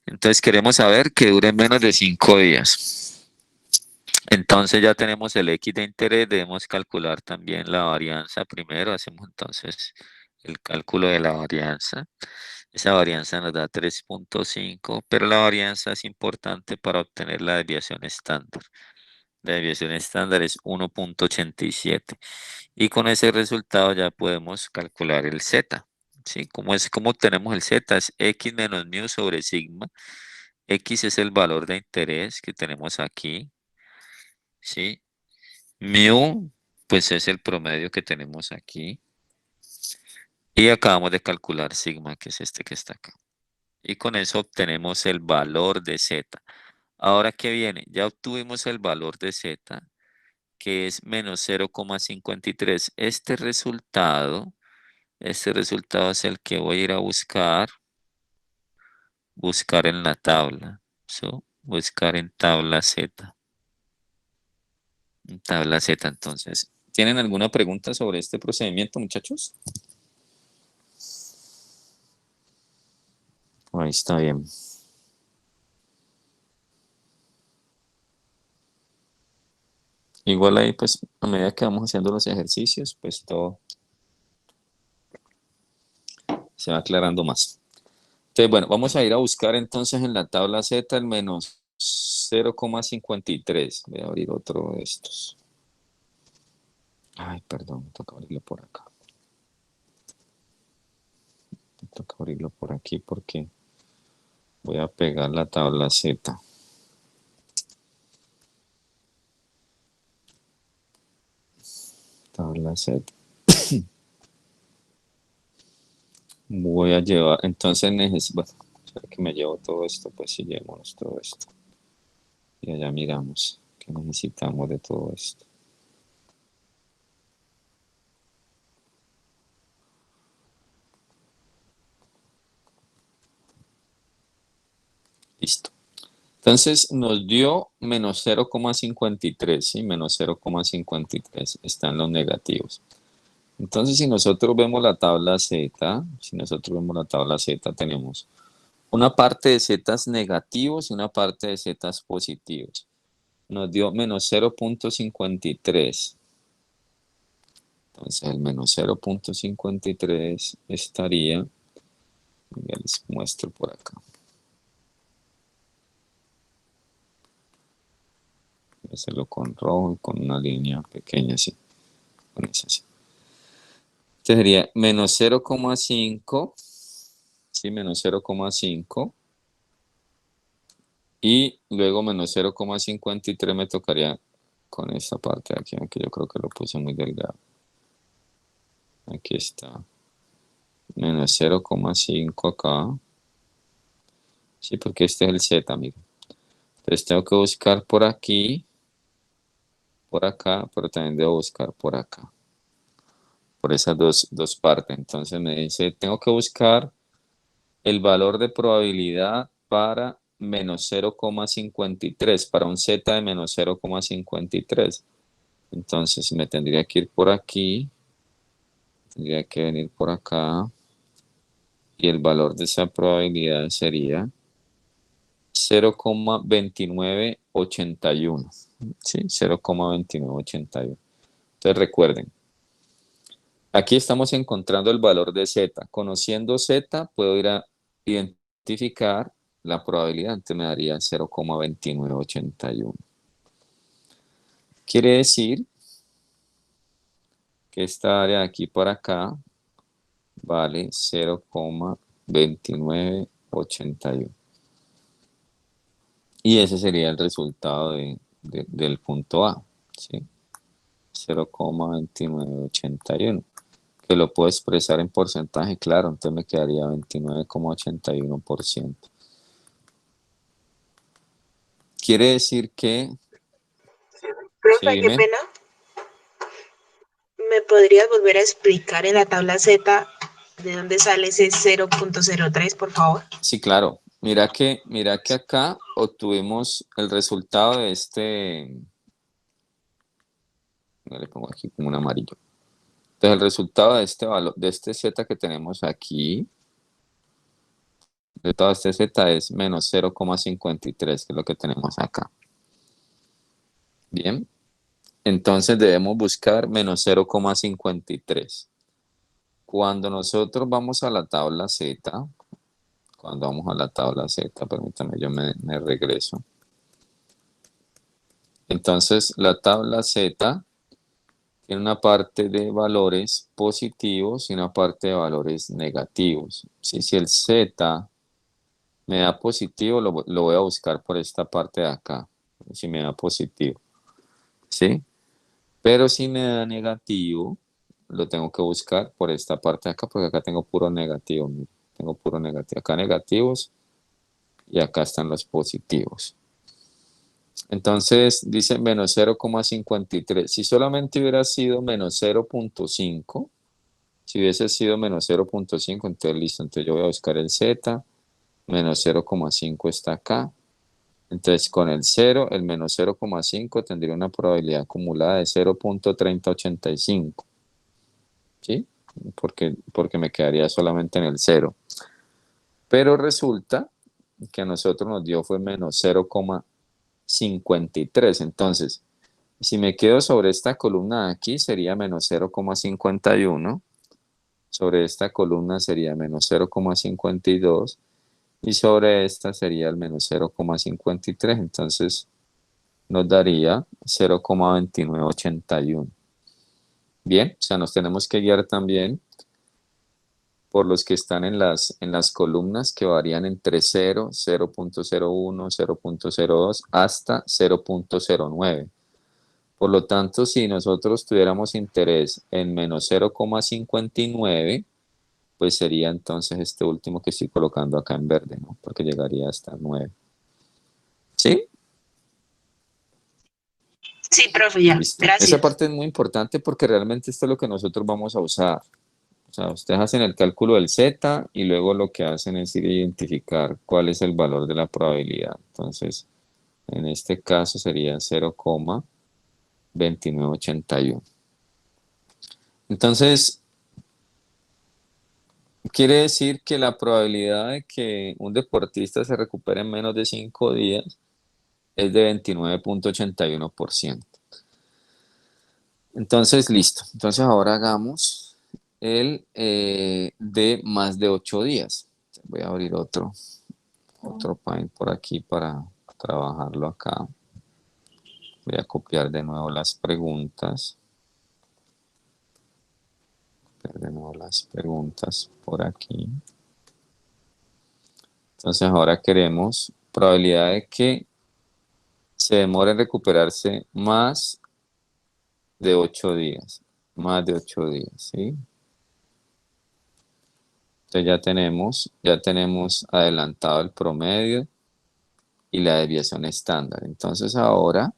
Speaker 2: Entonces queremos saber que dure menos de 5 días. Entonces ya tenemos el X de interés, debemos calcular también la varianza. Primero hacemos entonces el cálculo de la varianza. Esa varianza nos da 3.5, pero la varianza es importante para obtener la desviación estándar. La desviación estándar es 1.87. Y con ese resultado ya podemos calcular el Z. ¿Sí? ¿Cómo obtenemos el Z? Es X menos mu sobre sigma. X es el valor de interés que tenemos aquí. ¿Sí? Mu, pues es el promedio que tenemos aquí. Y acabamos de calcular sigma, que es este que está acá. Y con eso obtenemos el valor de Z. Ahora, ¿qué viene? Ya obtuvimos el valor de Z, que es menos 0,53. Este resultado es el que voy a ir a buscar en la tabla. Buscar en tabla Z. En tabla Z, entonces. ¿Tienen alguna pregunta sobre este procedimiento, muchachos? Ahí está bien. Igual ahí, pues, a medida que vamos haciendo los ejercicios, pues todo se va aclarando más. Entonces, bueno, vamos a ir a buscar entonces en la tabla Z el menos 0,53. Voy a abrir otro de estos. Ay, perdón, me toca abrirlo por acá. Me toca abrirlo por aquí porque voy a pegar la tabla Z. Tabla Z. Voy a llevar, entonces necesito, bueno, espera que me llevo todo esto, pues sí, llevémonos todo esto. Y allá miramos qué necesitamos de todo esto. Listo. Entonces nos dio menos 0,53, ¿sí? Menos 0,53 están los negativos. Entonces si nosotros vemos la tabla Z, tenemos una parte de zetas negativos y una parte de zetas positivos. Nos dio menos 0,53. Entonces el menos 0,53 estaría, ya les muestro por acá. Voy a hacerlo con rojo y con una línea pequeña así. Con esa así. Este sería menos 0,5. Sí, menos 0,5. Y luego menos 0,53 me tocaría con esta parte de aquí, aunque yo creo que lo puse muy delgado. Aquí está. Menos 0,5 acá. Sí, porque este es el Z, amigo. Entonces tengo que buscar por aquí, por acá, pero también debo buscar por acá. Por esas dos partes. Entonces me dice, tengo que buscar el valor de probabilidad para menos 0,53, para un Z de menos 0,53. Entonces me tendría que ir por aquí, tendría que venir por acá, y el valor de esa probabilidad sería 0,2981. ¿Sí? 0,2981. Entonces recuerden, aquí estamos encontrando el valor de Z. Conociendo Z, puedo ir a identificar la probabilidad. Entonces me daría 0,2981. Quiere decir que esta área de aquí para acá vale 0,2981. Y ese sería el resultado del punto A, ¿sí? 0,2981. Que lo puedo expresar en porcentaje, claro, entonces me quedaría 29,81%. Quiere decir que... Sí,
Speaker 9: Profe, qué
Speaker 2: dime.
Speaker 9: pena. ¿Me podrías volver a explicar en la tabla Z de dónde sale ese 0,03, por favor?
Speaker 2: Sí, claro. Mira que acá obtuvimos el resultado de este... Le pongo aquí como un amarillo. Entonces el resultado de este valor, de este Z que tenemos aquí, de todo este Z es menos 0,53, que es lo que tenemos acá. Bien. Entonces debemos buscar menos 0,53. Cuando nosotros vamos a la tabla Z, permítame, yo me regreso. Entonces la tabla Z tiene una parte de valores positivos y una parte de valores negativos. ¿Sí? Si el Z me da positivo, lo voy a buscar por esta parte de acá. Si me da positivo. ¿Sí? Pero si me da negativo, lo tengo que buscar por esta parte de acá, porque acá tengo puro negativo. Tengo puro negativo. Acá negativos y acá están los positivos. Entonces dice menos 0,53. Si solamente hubiera sido menos 0,5, si hubiese sido menos 0,5, entonces listo. Entonces yo voy a buscar el Z, menos 0,5 está acá. Entonces con el 0, el menos 0,5 tendría una probabilidad acumulada de 0,3085. ¿Sí? Porque me quedaría solamente en el 0. Pero resulta que a nosotros nos dio fue menos 0,53. Entonces, si me quedo sobre esta columna de aquí, sería menos 0,51. Sobre esta columna sería menos 0,52. Y sobre esta sería el menos 0,53. Entonces, nos daría 0,2981. Bien, o sea, nos tenemos que guiar también por los que están en las columnas que varían entre 0, 0,01, 0,02 hasta 0,09. Por lo tanto, si nosotros tuviéramos interés en menos 0,59, pues sería entonces este último que estoy colocando acá en verde, ¿no? Porque llegaría hasta 9. ¿Sí?
Speaker 9: Sí, profe, ya.
Speaker 2: Listo.
Speaker 9: Gracias.
Speaker 2: Esa parte es muy importante porque realmente esto es lo que nosotros vamos a usar. O sea, ustedes hacen el cálculo del Z y luego lo que hacen es ir a identificar cuál es el valor de la probabilidad. Entonces, En este caso sería 0,2981. Entonces, quiere decir que la probabilidad de que un deportista se recupere en menos de 5 días es de 29,81%. Entonces, listo. Entonces, ahora hagamos el de más de 8 días. Voy a abrir otro Paint por aquí para trabajarlo acá. Voy a copiar de nuevo las preguntas. Por aquí. Entonces ahora queremos probabilidad de que se demore en recuperarse más de 8 días. Más de 8 días, ¿sí? Entonces ya tenemos adelantado el promedio y la desviación estándar. Entonces ahora,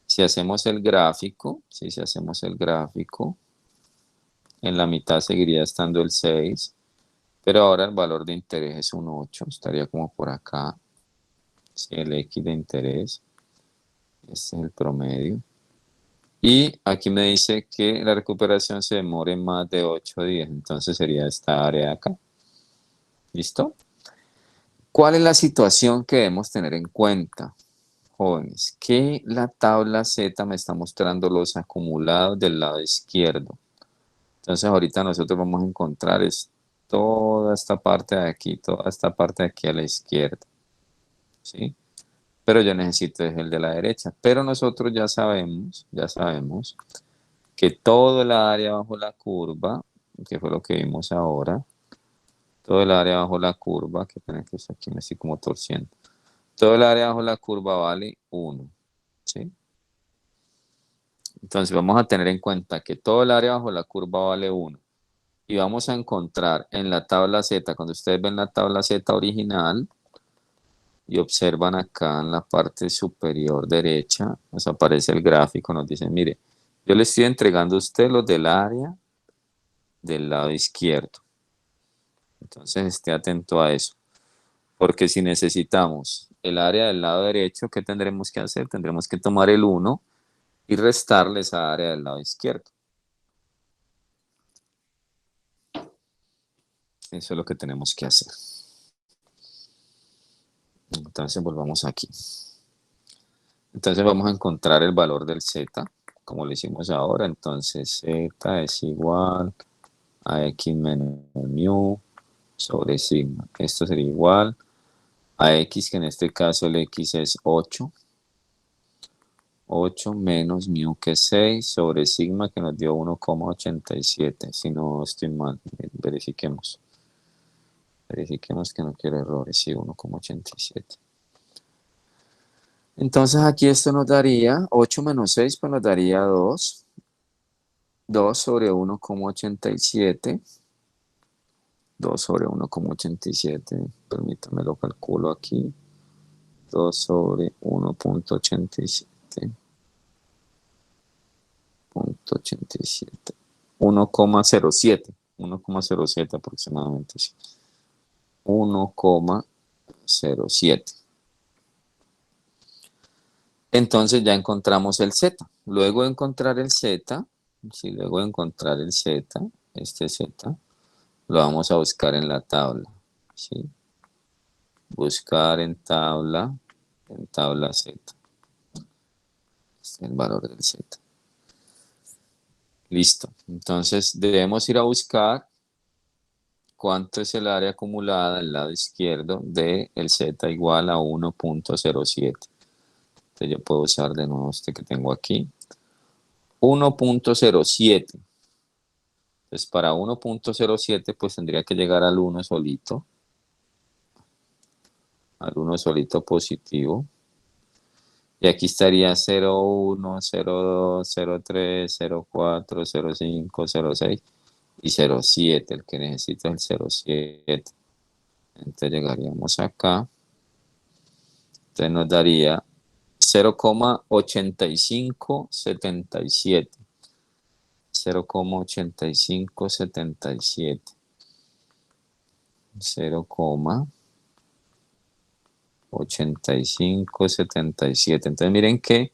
Speaker 2: si hacemos el gráfico, en la mitad seguiría estando el 6, pero ahora el valor de interés es 1,8, estaría como por acá. Sí, el X de interés, este es el promedio. Y aquí me dice que la recuperación se demore más de 8 días, entonces sería esta área de acá. ¿Listo? ¿Cuál es la situación que debemos tener en cuenta, jóvenes? Que la tabla Z me está mostrando los acumulados del lado izquierdo. Entonces ahorita nosotros vamos a encontrar toda esta parte de aquí a la izquierda, ¿sí? Pero yo necesito es el de la derecha. Pero nosotros ya sabemos que todo el área bajo la curva, que fue lo que vimos ahora, todo el área bajo la curva, que pena que aquí me estoy como torciendo, todo el área bajo la curva vale 1, ¿sí? Entonces vamos a tener en cuenta que todo el área bajo la curva vale 1. Y vamos a encontrar en la tabla Z, cuando ustedes ven la tabla Z original, y observan acá en la parte superior derecha, nos aparece el gráfico, nos dice, mire, yo le estoy entregando a usted los del área del lado izquierdo. Entonces esté atento a eso, porque si necesitamos el área del lado derecho, ¿qué tendremos que hacer? Tendremos que tomar el 1 y restarle esa área del lado izquierdo. Eso es lo que tenemos que hacer. Entonces volvamos aquí. Entonces vamos a encontrar el valor del Z, como lo hicimos ahora. Entonces Z es igual a X menos mu sobre sigma. Esto sería igual a X, que en este caso el X es 8. 8 menos mu, que es 6, sobre sigma, que nos dio 1,87. Si no estoy mal, verifiquemos. Verifiquemos que no quiero errores. Sí, 1,87. Entonces aquí esto nos daría 8 menos 6, pues nos daría 2. 2 sobre 1,87. 2 sobre 1,87. Permítame lo calculo aquí. 2 sobre 1,87. 1,07. 1,07 aproximadamente. 1,07. Entonces ya encontramos el Z. Luego de encontrar el Z, este Z, lo vamos a buscar en la tabla, ¿sí? Buscar en tabla Z. Este es el valor del Z. Listo. Entonces debemos ir a buscar cuánto es el área acumulada al lado izquierdo del Z igual a 1,07. Entonces yo puedo usar de nuevo este que tengo aquí. 1,07. Entonces para 1,07 pues tendría que llegar al 1 solito. Al 1 solito positivo. Y aquí estaría 0,1, 0,2, 0,3, 0,4, 0,5, 0,6 y 0,7. El que necesito es el 0,7. Entonces llegaríamos acá. Entonces nos daría 0,8577. 0,8577. 0,8577. 8577. Entonces miren que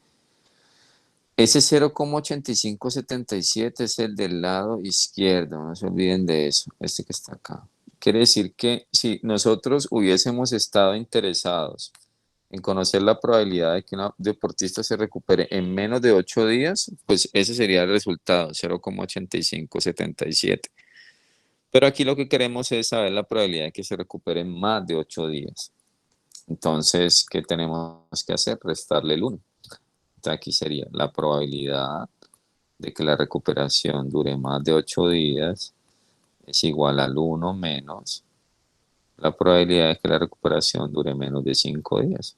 Speaker 2: ese 0,8577 es el del lado izquierdo, no se olviden de eso, este que está acá. Quiere decir que si nosotros hubiésemos estado interesados en conocer la probabilidad de que un deportista se recupere en menos de 8 días, pues ese sería el resultado, 0,8577. Pero aquí lo que queremos es saber la probabilidad de que se recupere en más de 8 días. Entonces, ¿qué tenemos que hacer? Restarle el 1. Entonces, aquí sería la probabilidad de que la recuperación dure más de 8 días es igual al 1 menos la probabilidad de que la recuperación dure menos de 5 días.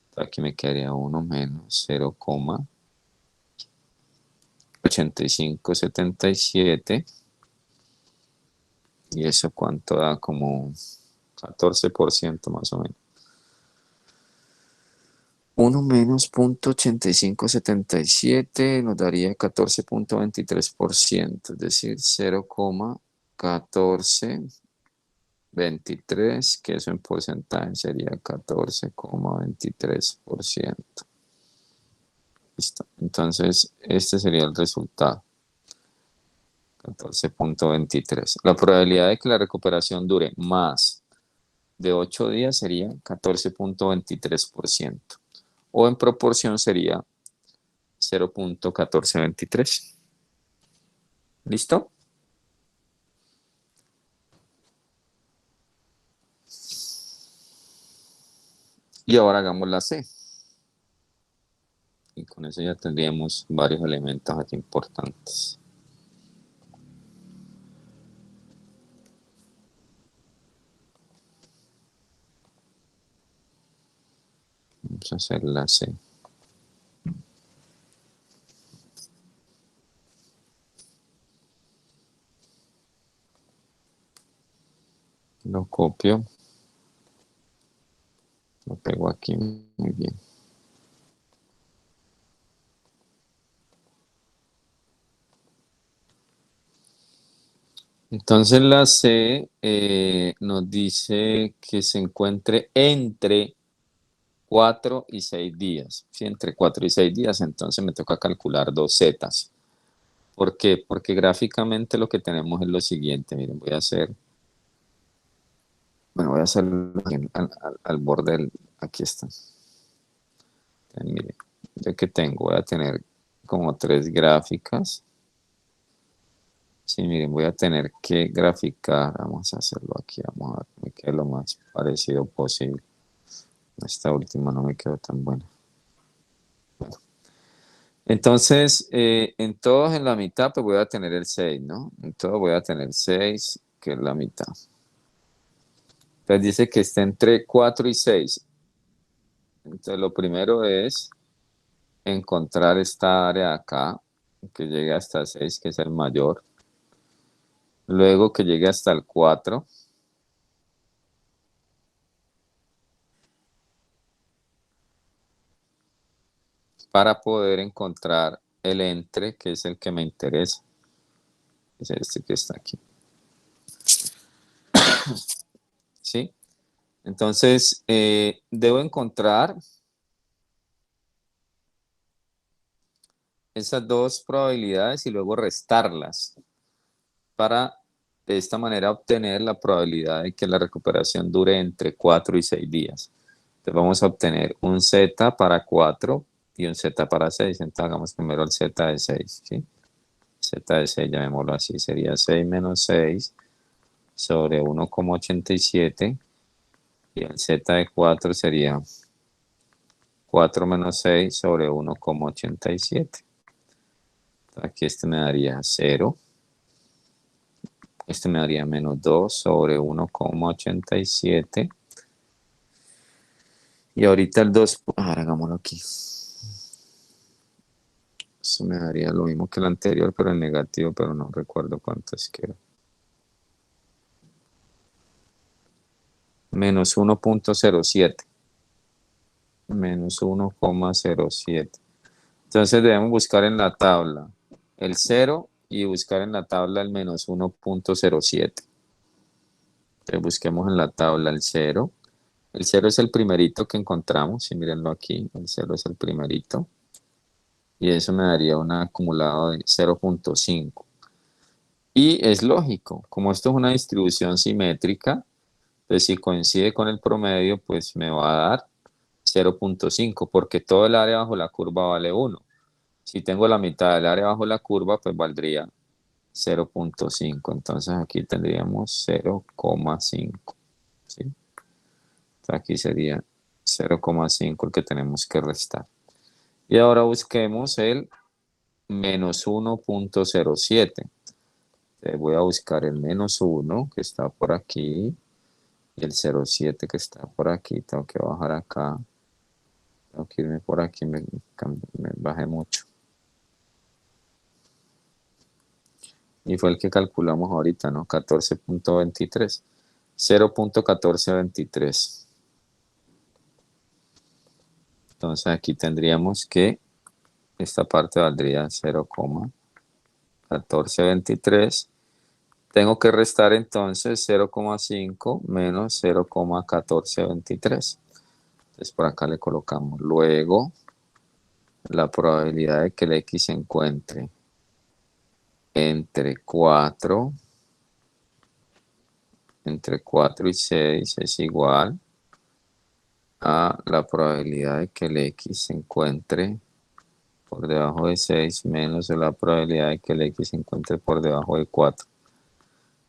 Speaker 2: Entonces, aquí me quedaría 1 menos 0,8577. ¿Y eso cuánto da? Como 14% más o menos. 1 menos 0,8577 nos daría 14,23%, es decir, 0,1423, que eso en porcentaje sería 14,23%. Listo. Entonces, este sería el resultado. 14,23. La probabilidad de que la recuperación dure más de 8 días sería 14,23%. O en proporción sería 0,1423. ¿Listo? Y ahora hagamos la C. Y con eso ya tendríamos varios elementos aquí importantes. Vamos a hacer la C. Lo copio. Lo pego aquí. Muy bien. Entonces la C nos dice que se encuentre entre 4 y 6 días. Sí, entre 4 y 6 días, entonces me toca calcular dos zetas. ¿Por qué? Porque gráficamente lo que tenemos es lo siguiente. Miren, voy a hacer al borde del... Aquí está. Entonces, miren, yo que tengo, voy a tener como 3 gráficas. Sí, miren, voy a tener que graficar. Vamos a hacerlo aquí. Vamos a ver que me quede lo más parecido posible. Esta última no me quedó tan buena. Bueno. Entonces, en todos en la mitad, pues voy a tener el 6, ¿no? En todo voy a tener 6, que es la mitad. Entonces dice que está entre 4 y 6. Entonces lo primero es encontrar esta área acá, que llegue hasta 6, que es el mayor. Luego que llegue hasta el 4. Para poder encontrar el entre, que es el que me interesa. Es este que está aquí. ¿Sí? Entonces, debo encontrar esas dos probabilidades y luego restarlas para de esta manera obtener la probabilidad de que la recuperación dure entre 4 y 6 días. Entonces vamos a obtener un Z para 4 y un Z para 6. Entonces hagamos primero el Z de 6. ¿Sí? Z de 6, llamémoslo así, sería 6 menos 6 sobre 1,87. Y el Z de 4 sería 4 menos 6 sobre 1,87. Aquí este me daría 0. Este me daría menos 2 sobre 1,87. Y ahorita el 2, ahora hagámoslo aquí. Eso me daría lo mismo que el anterior, pero en negativo, pero no recuerdo cuánto es que era. Menos 1,07. Menos 1,07. Entonces debemos buscar en la tabla el 0 y buscar en la tabla el menos 1,07. Entonces busquemos en la tabla el 0. El 0 es el primerito que encontramos, sí, mírenlo aquí, el 0 es el primerito. Y eso me daría un acumulado de 0.5. Y es lógico, como esto es una distribución simétrica, pues si coincide con el promedio, pues me va a dar 0.5, porque todo el área bajo la curva vale 1. Si tengo la mitad del área bajo la curva, pues valdría 0.5. Entonces aquí tendríamos 0,5. ¿Sí? Entonces aquí sería 0,5 el que tenemos que restar. Y ahora busquemos el menos 1.07. Voy a buscar el menos 1 que está por aquí y el 0,7 que está por aquí. Tengo que bajar acá. Tengo que irme por aquí, me bajé mucho. Y fue el que calculamos ahorita, ¿no? 14.23. 0.1423. Entonces aquí tendríamos que esta parte valdría 0,1423. Tengo que restar entonces 0,5 menos 0,1423. Entonces por acá le colocamos. Luego, la probabilidad de que el X se encuentre entre 4 y 6 es igual a la probabilidad de que el X se encuentre por debajo de 6 menos la probabilidad de que el X se encuentre por debajo de 4.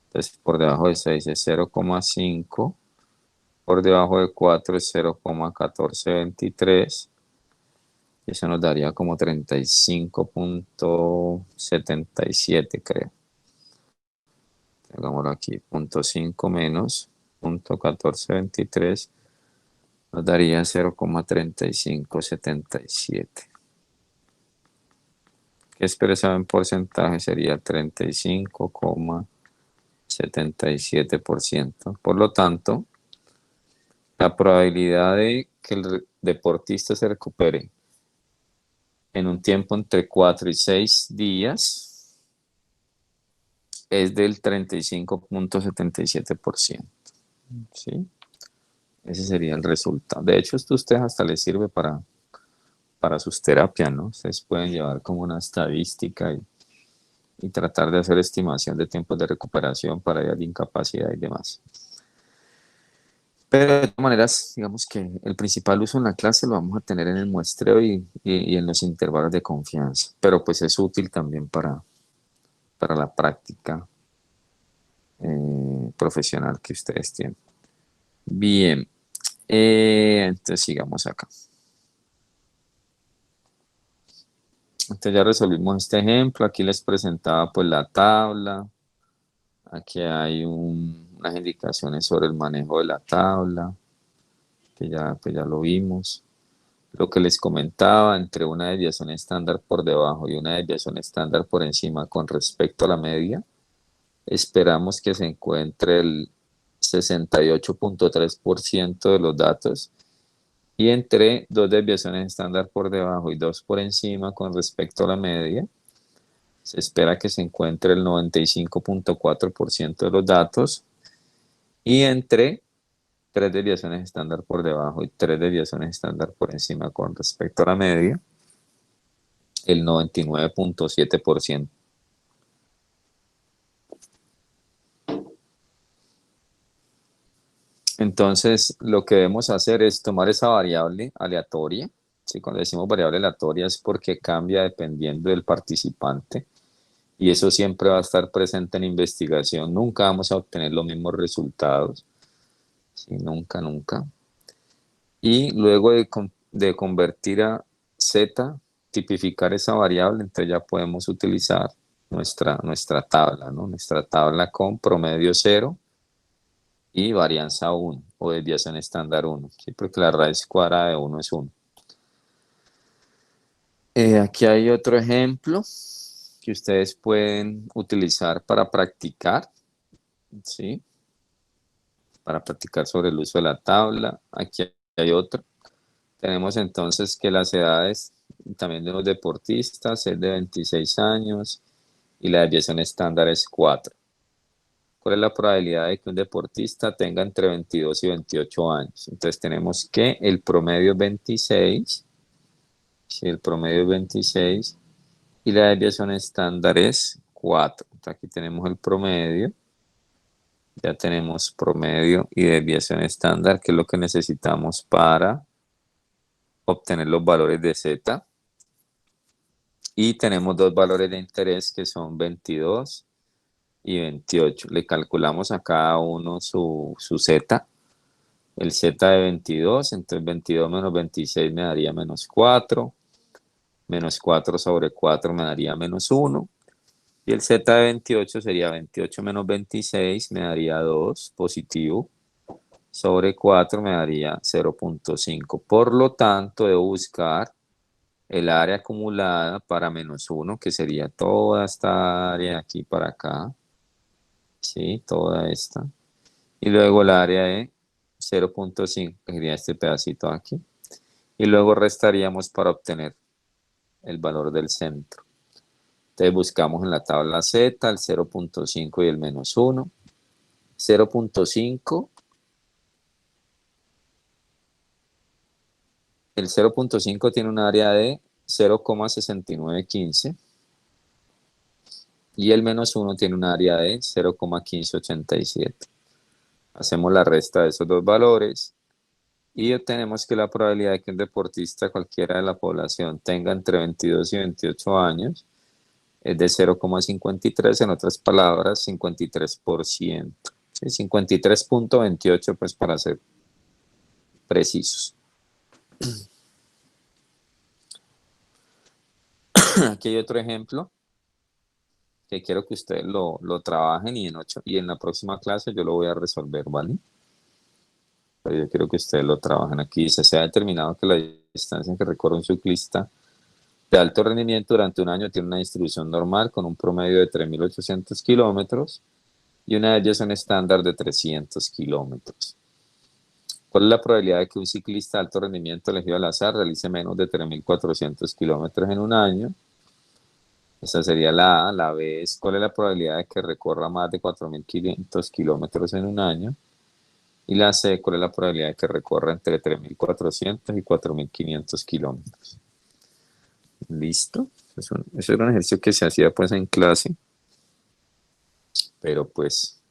Speaker 2: Entonces, por debajo de 6 es 0,5, por debajo de 4 es 0,1423, y eso nos daría como 35.77, creo. Hagámoslo aquí, 0,5 menos 0,1423 nos daría 0,3577. Que expresado en porcentaje sería 35,77%. Por lo tanto, la probabilidad de que el deportista se recupere en un tiempo entre 4 y 6 días es del 35.77%. ¿Sí? Ese sería el resultado. De hecho, esto a ustedes hasta les sirve para sus terapias, ¿no? Ustedes pueden llevar como una estadística y tratar de hacer estimación de tiempos de recuperación para días de incapacidad y demás. Pero de todas maneras, digamos que el principal uso en la clase lo vamos a tener en el muestreo y en los intervalos de confianza. Pero pues es útil también para la práctica profesional que ustedes tienen. Bien, entonces sigamos acá. Entonces ya resolvimos este ejemplo. Aquí les presentaba pues la tabla. Aquí hay unas indicaciones sobre el manejo de la tabla, que pues ya lo vimos. Lo que les comentaba, entre una desviación estándar por debajo y una desviación estándar por encima con respecto a la media, esperamos que se encuentre el 68.3% de los datos, y entre dos desviaciones estándar por debajo y dos por encima con respecto a la media, se espera que se encuentre el 95.4% de los datos, y entre tres desviaciones estándar por debajo y tres desviaciones estándar por encima con respecto a la media, el 99.7%. Entonces, lo que debemos hacer es tomar esa variable aleatoria. ¿Sí? Cuando decimos variable aleatoria es porque cambia dependiendo del participante. Y eso siempre va a estar presente en investigación. Nunca vamos a obtener los mismos resultados. ¿Sí? Nunca, nunca. Y luego de convertir a z, tipificar esa variable, entonces ya podemos utilizar nuestra tabla, ¿no? Nuestra tabla con promedio 0 y varianza 1 o desviación estándar 1, ¿sí? Porque la raíz cuadrada de 1 es 1. Aquí hay otro ejemplo que ustedes pueden utilizar para practicar, ¿sí? Para practicar sobre el uso de la tabla. Aquí hay otro. Tenemos entonces que las edades también de los deportistas es de 26 años y la desviación estándar es 4. ¿Cuál es la probabilidad de que un deportista tenga entre 22 y 28 años? Entonces tenemos que el promedio es 26, si el promedio es 26 y la desviación estándar es 4. Entonces aquí tenemos el promedio, ya tenemos promedio y desviación estándar, que es lo que necesitamos para obtener los valores de Z. Y tenemos dos valores de interés que son 22 y 28. Le calculamos a cada uno su Z. El Z de 22, entonces 22 menos 26 me daría menos 4. Menos 4 sobre 4 me daría menos 1. Y el Z de 28 sería 28 menos 26, me daría 2, positivo. Sobre 4 me daría 0.5. Por lo tanto, debo buscar el área acumulada para menos 1, que sería toda esta área aquí para acá. Sí, toda esta. Y luego el área de 0.5, que sería este pedacito aquí. Y luego restaríamos para obtener el valor del centro. Entonces buscamos en la tabla Z el 0.5 y el menos 1. 0.5. El 0.5 tiene un área de 0,6915 y el menos 1 tiene un área de 0,1587. Hacemos la resta de esos dos valores y obtenemos que la probabilidad de que un deportista cualquiera de la población tenga entre 22 y 28 años es de 0,53, en otras palabras, 53%. ¿Sí? 53.28, pues para ser precisos. Aquí hay otro ejemplo que quiero que ustedes lo trabajen y en la próxima clase yo lo voy a resolver, ¿vale? Pero yo quiero que ustedes lo trabajen. Aquí dice, se ha determinado que la distancia que recorre un ciclista de alto rendimiento durante un año tiene una distribución normal con un promedio de 3.800 kilómetros y una desviación estándar de 300 kilómetros. ¿Cuál es la probabilidad de que un ciclista de alto rendimiento elegido al azar realice menos de 3.400 kilómetros en un año? Esa sería la A. La B es cuál es la probabilidad de que recorra más de 4.500 kilómetros en un año. Y la C, cuál es la probabilidad de que recorra entre 3.400 y 4.500 kilómetros. ¿Listo? Eso era un ejercicio que se hacía pues en clase. Pero pues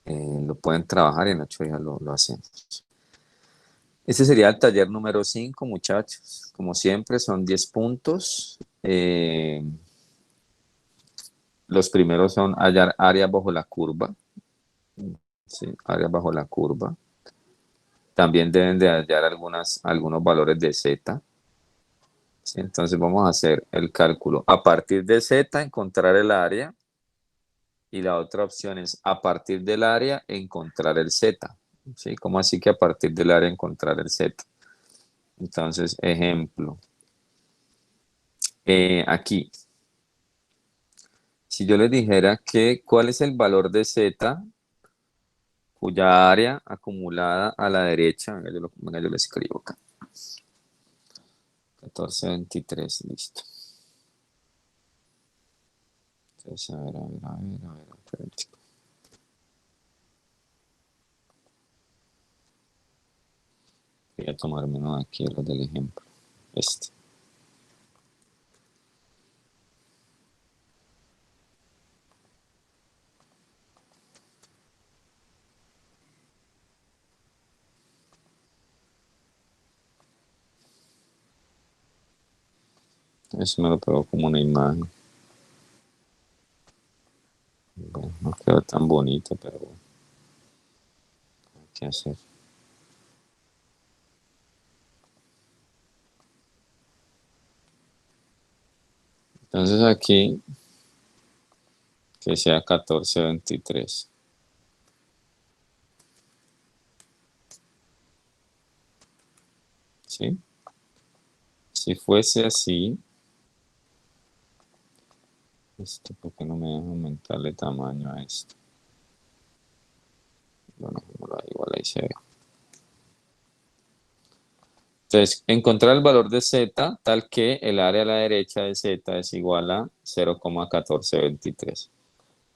Speaker 2: lo pueden trabajar y en 8 días lo hacemos. Ese sería el taller número 5, muchachos. Como siempre, son 10 puntos. Los primeros son hallar áreas bajo la curva. Sí, áreas bajo la curva. También deben de hallar algunos valores de Z. ¿Sí? Entonces vamos a hacer el cálculo. A partir de Z, encontrar el área. Y la otra opción es a partir del área, encontrar el Z. ¿Sí? ¿Cómo así que a partir del área encontrar el Z? Entonces, ejemplo. Aquí. Si yo les dijera que cuál es el valor de Z cuya área acumulada a la derecha, venga, yo lo escribo acá. 1423, listo. Entonces, a ver, espérate. Voy a tomarme uno de aquí, lo del ejemplo. Eso me lo pego como una imagen. Bueno, no quedó tan bonito, pero bueno. Hay que hacer. Entonces aquí, que sea 1423. ¿Sí? Si fuese así, ¿por qué no me deja aumentarle tamaño a esto? Bueno, igual ahí se ve. Entonces, encontrar el valor de Z tal que el área a la derecha de Z es igual a 0,1423.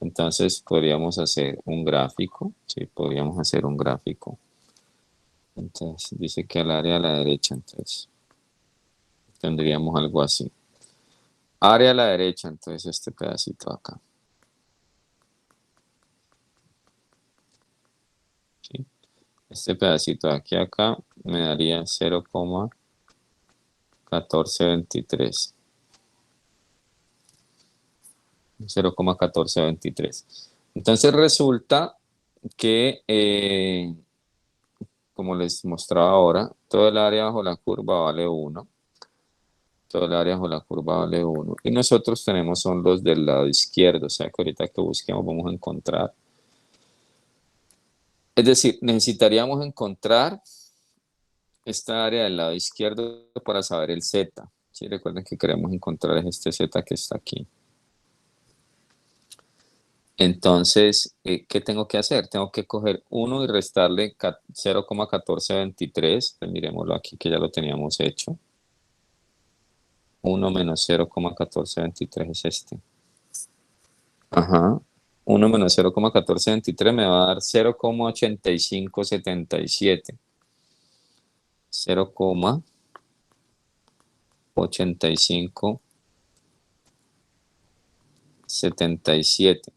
Speaker 2: Entonces podríamos hacer un gráfico, sí, podríamos hacer un gráfico. Entonces dice que al área a la derecha, entonces tendríamos algo así. Área a la derecha, entonces este pedacito acá. ¿Sí? Este pedacito de aquí a acá me daría 0,1423. 0,1423. Entonces resulta que, como les mostraba ahora, todo el área bajo la curva vale 1. Todo el área bajo la curva vale 1. Y nosotros tenemos son los del lado izquierdo. O sea que ahorita que busquemos vamos a encontrar. Es decir, necesitaríamos encontrar esta área del lado izquierdo para saber el z. ¿Sí? Recuerden que queremos encontrar este z que está aquí. Entonces, ¿qué tengo que hacer? Tengo que coger 1 y restarle 0,1423. Pues miremoslo aquí que ya lo teníamos hecho. 1 menos 0,1423 es este. Ajá. 1 menos 0,1423 me va a dar 0,8577. 0,8577.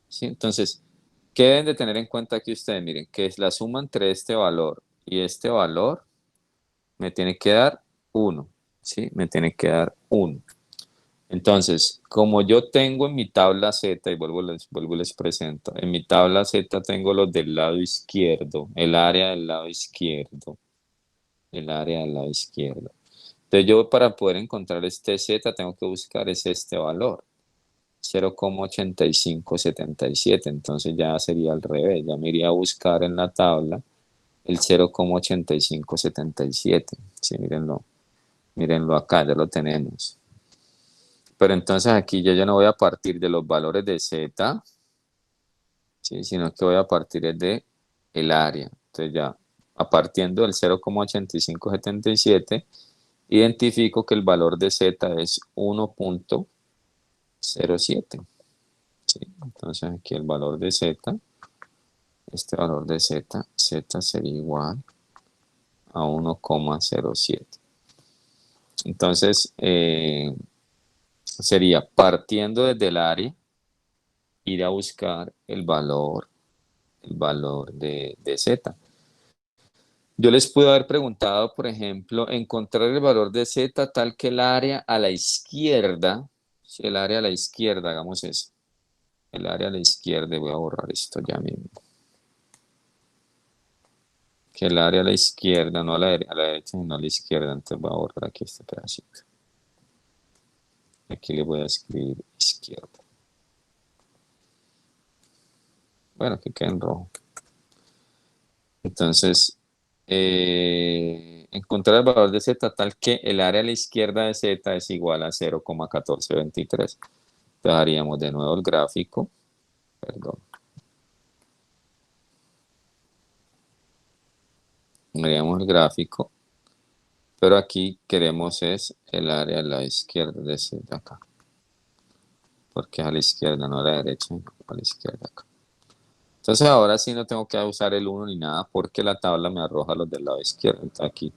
Speaker 2: ¿Sí? Entonces, ¿qué deben de tener en cuenta aquí ustedes? Miren, que es la suma entre este valor y este valor me tiene que dar 1. ¿Sí? Me tiene que dar 1. Entonces, como yo tengo en mi tabla Z, y vuelvo y les presento, en mi tabla Z tengo los del lado izquierdo, el área del lado izquierdo, el área del lado izquierdo. Entonces yo para poder encontrar este Z tengo que buscar este valor, 0,8577, entonces ya sería al revés, ya me iría a buscar en la tabla el 0,8577, sí, mírenlo acá, ya lo tenemos. Pero entonces aquí yo ya no voy a partir de los valores de Z, ¿sí? Sino que voy a partir de el área. Entonces ya, a partiendo del 0,8577, identifico que el valor de Z es 1,07. ¿Sí? Entonces aquí el valor de Z, este valor de Z, Z sería igual a 1,07. Entonces, sería partiendo desde el área, ir a buscar el valor de Z. Yo les pude haber preguntado, por ejemplo, encontrar el valor de Z tal que el área a la izquierda, si el área a la izquierda, hagamos eso, el área a la izquierda, voy a borrar esto ya mismo. Que el área a la izquierda, no a la derecha, sino a la izquierda, entonces voy a borrar aquí este pedacito. Aquí le voy a escribir izquierda. Bueno, que quede en rojo. Entonces, encontrar el valor de Z tal que el área a la izquierda de Z es igual a 0,1423. Entonces haríamos de nuevo el gráfico. Perdón. Haríamos el gráfico. Pero aquí queremos es el área a la izquierda de Z acá. Porque es a la izquierda, no a la derecha, a la izquierda acá. Entonces ahora sí no tengo que usar el 1 ni nada porque la tabla me arroja los del lado izquierdo. Entonces aquí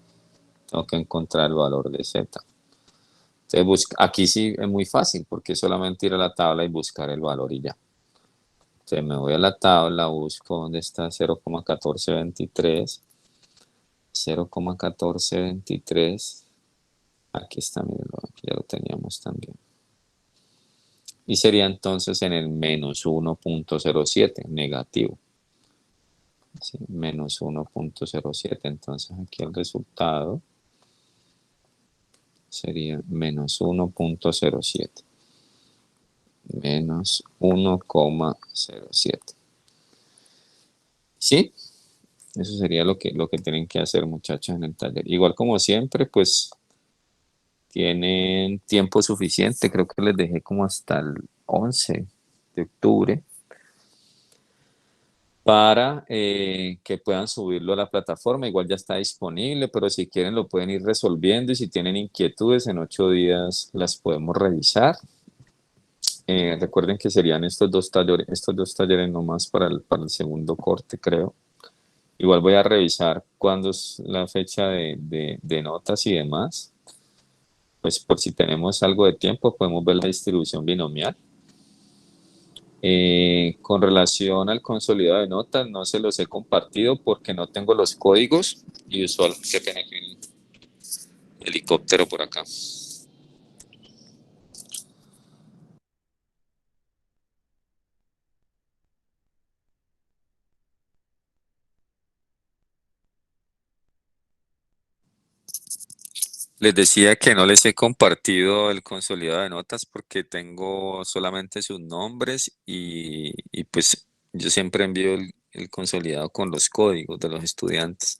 Speaker 2: tengo que encontrar el valor de Z. Entonces aquí sí es muy fácil porque es solamente ir a la tabla y buscar el valor y ya. Entonces me voy a la tabla, busco dónde está 0,1423. 0,1423. Aquí está, mírenlo, aquí ya lo teníamos también. Y sería entonces en el menos 1,07, negativo. Sí, menos 1,07. Entonces aquí el resultado sería menos 1,07. Menos 1,07. ¿Sí? Eso sería lo que tienen que hacer, muchachos, en el taller. Igual como siempre, pues tienen tiempo suficiente. Creo que les dejé como hasta el 11 de octubre para que puedan subirlo a la plataforma. Igual ya está disponible, pero si quieren lo pueden ir resolviendo y si tienen inquietudes en 8 días las podemos revisar. Recuerden que serían estos dos talleres nomás para el segundo corte, creo. Igual voy a revisar cuándo es la fecha de notas y demás. Pues por si tenemos algo de tiempo, podemos ver la distribución binomial. Con relación al consolidado de notas, no se los he compartido porque no tengo los códigos y usual, qué pena que hay un helicóptero por acá. Les decía que no les he compartido el consolidado de notas porque tengo solamente sus nombres y pues yo siempre envío el consolidado con los códigos de los estudiantes.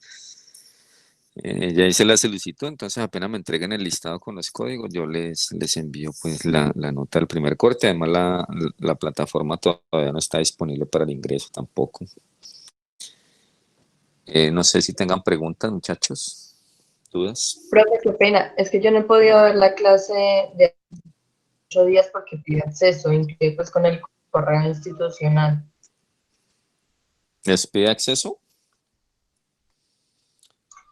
Speaker 2: Ya hice la solicitud, entonces apenas me entreguen el listado con los códigos, yo les envío pues la nota del primer corte. Además la plataforma todavía no está disponible para el ingreso tampoco. No sé si tengan preguntas, muchachos, dudas.
Speaker 10: Profe, qué pena, es que yo no he podido ver la clase de 8 días porque pide acceso, incluye pues con el correo institucional.
Speaker 2: ¿Les pide acceso?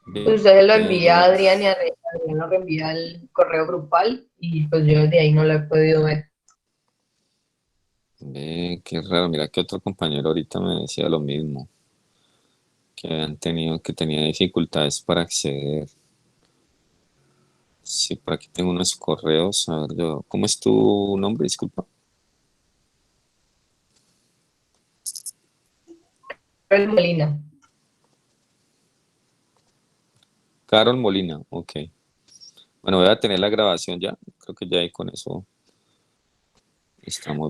Speaker 10: Pues usted lo envía a Adrián y Adrián lo reenvía al correo grupal y pues yo desde ahí no lo he podido ver.
Speaker 2: Qué raro, mira que otro compañero ahorita me decía lo mismo, que tenía dificultades para acceder. Sí, por aquí tengo unos correos, a ver, ¿cómo es tu nombre? Disculpa.
Speaker 10: Carol Molina.
Speaker 2: Carol Molina, ok. Bueno, voy a tener la grabación ya, creo que ya ahí con eso estamos bien.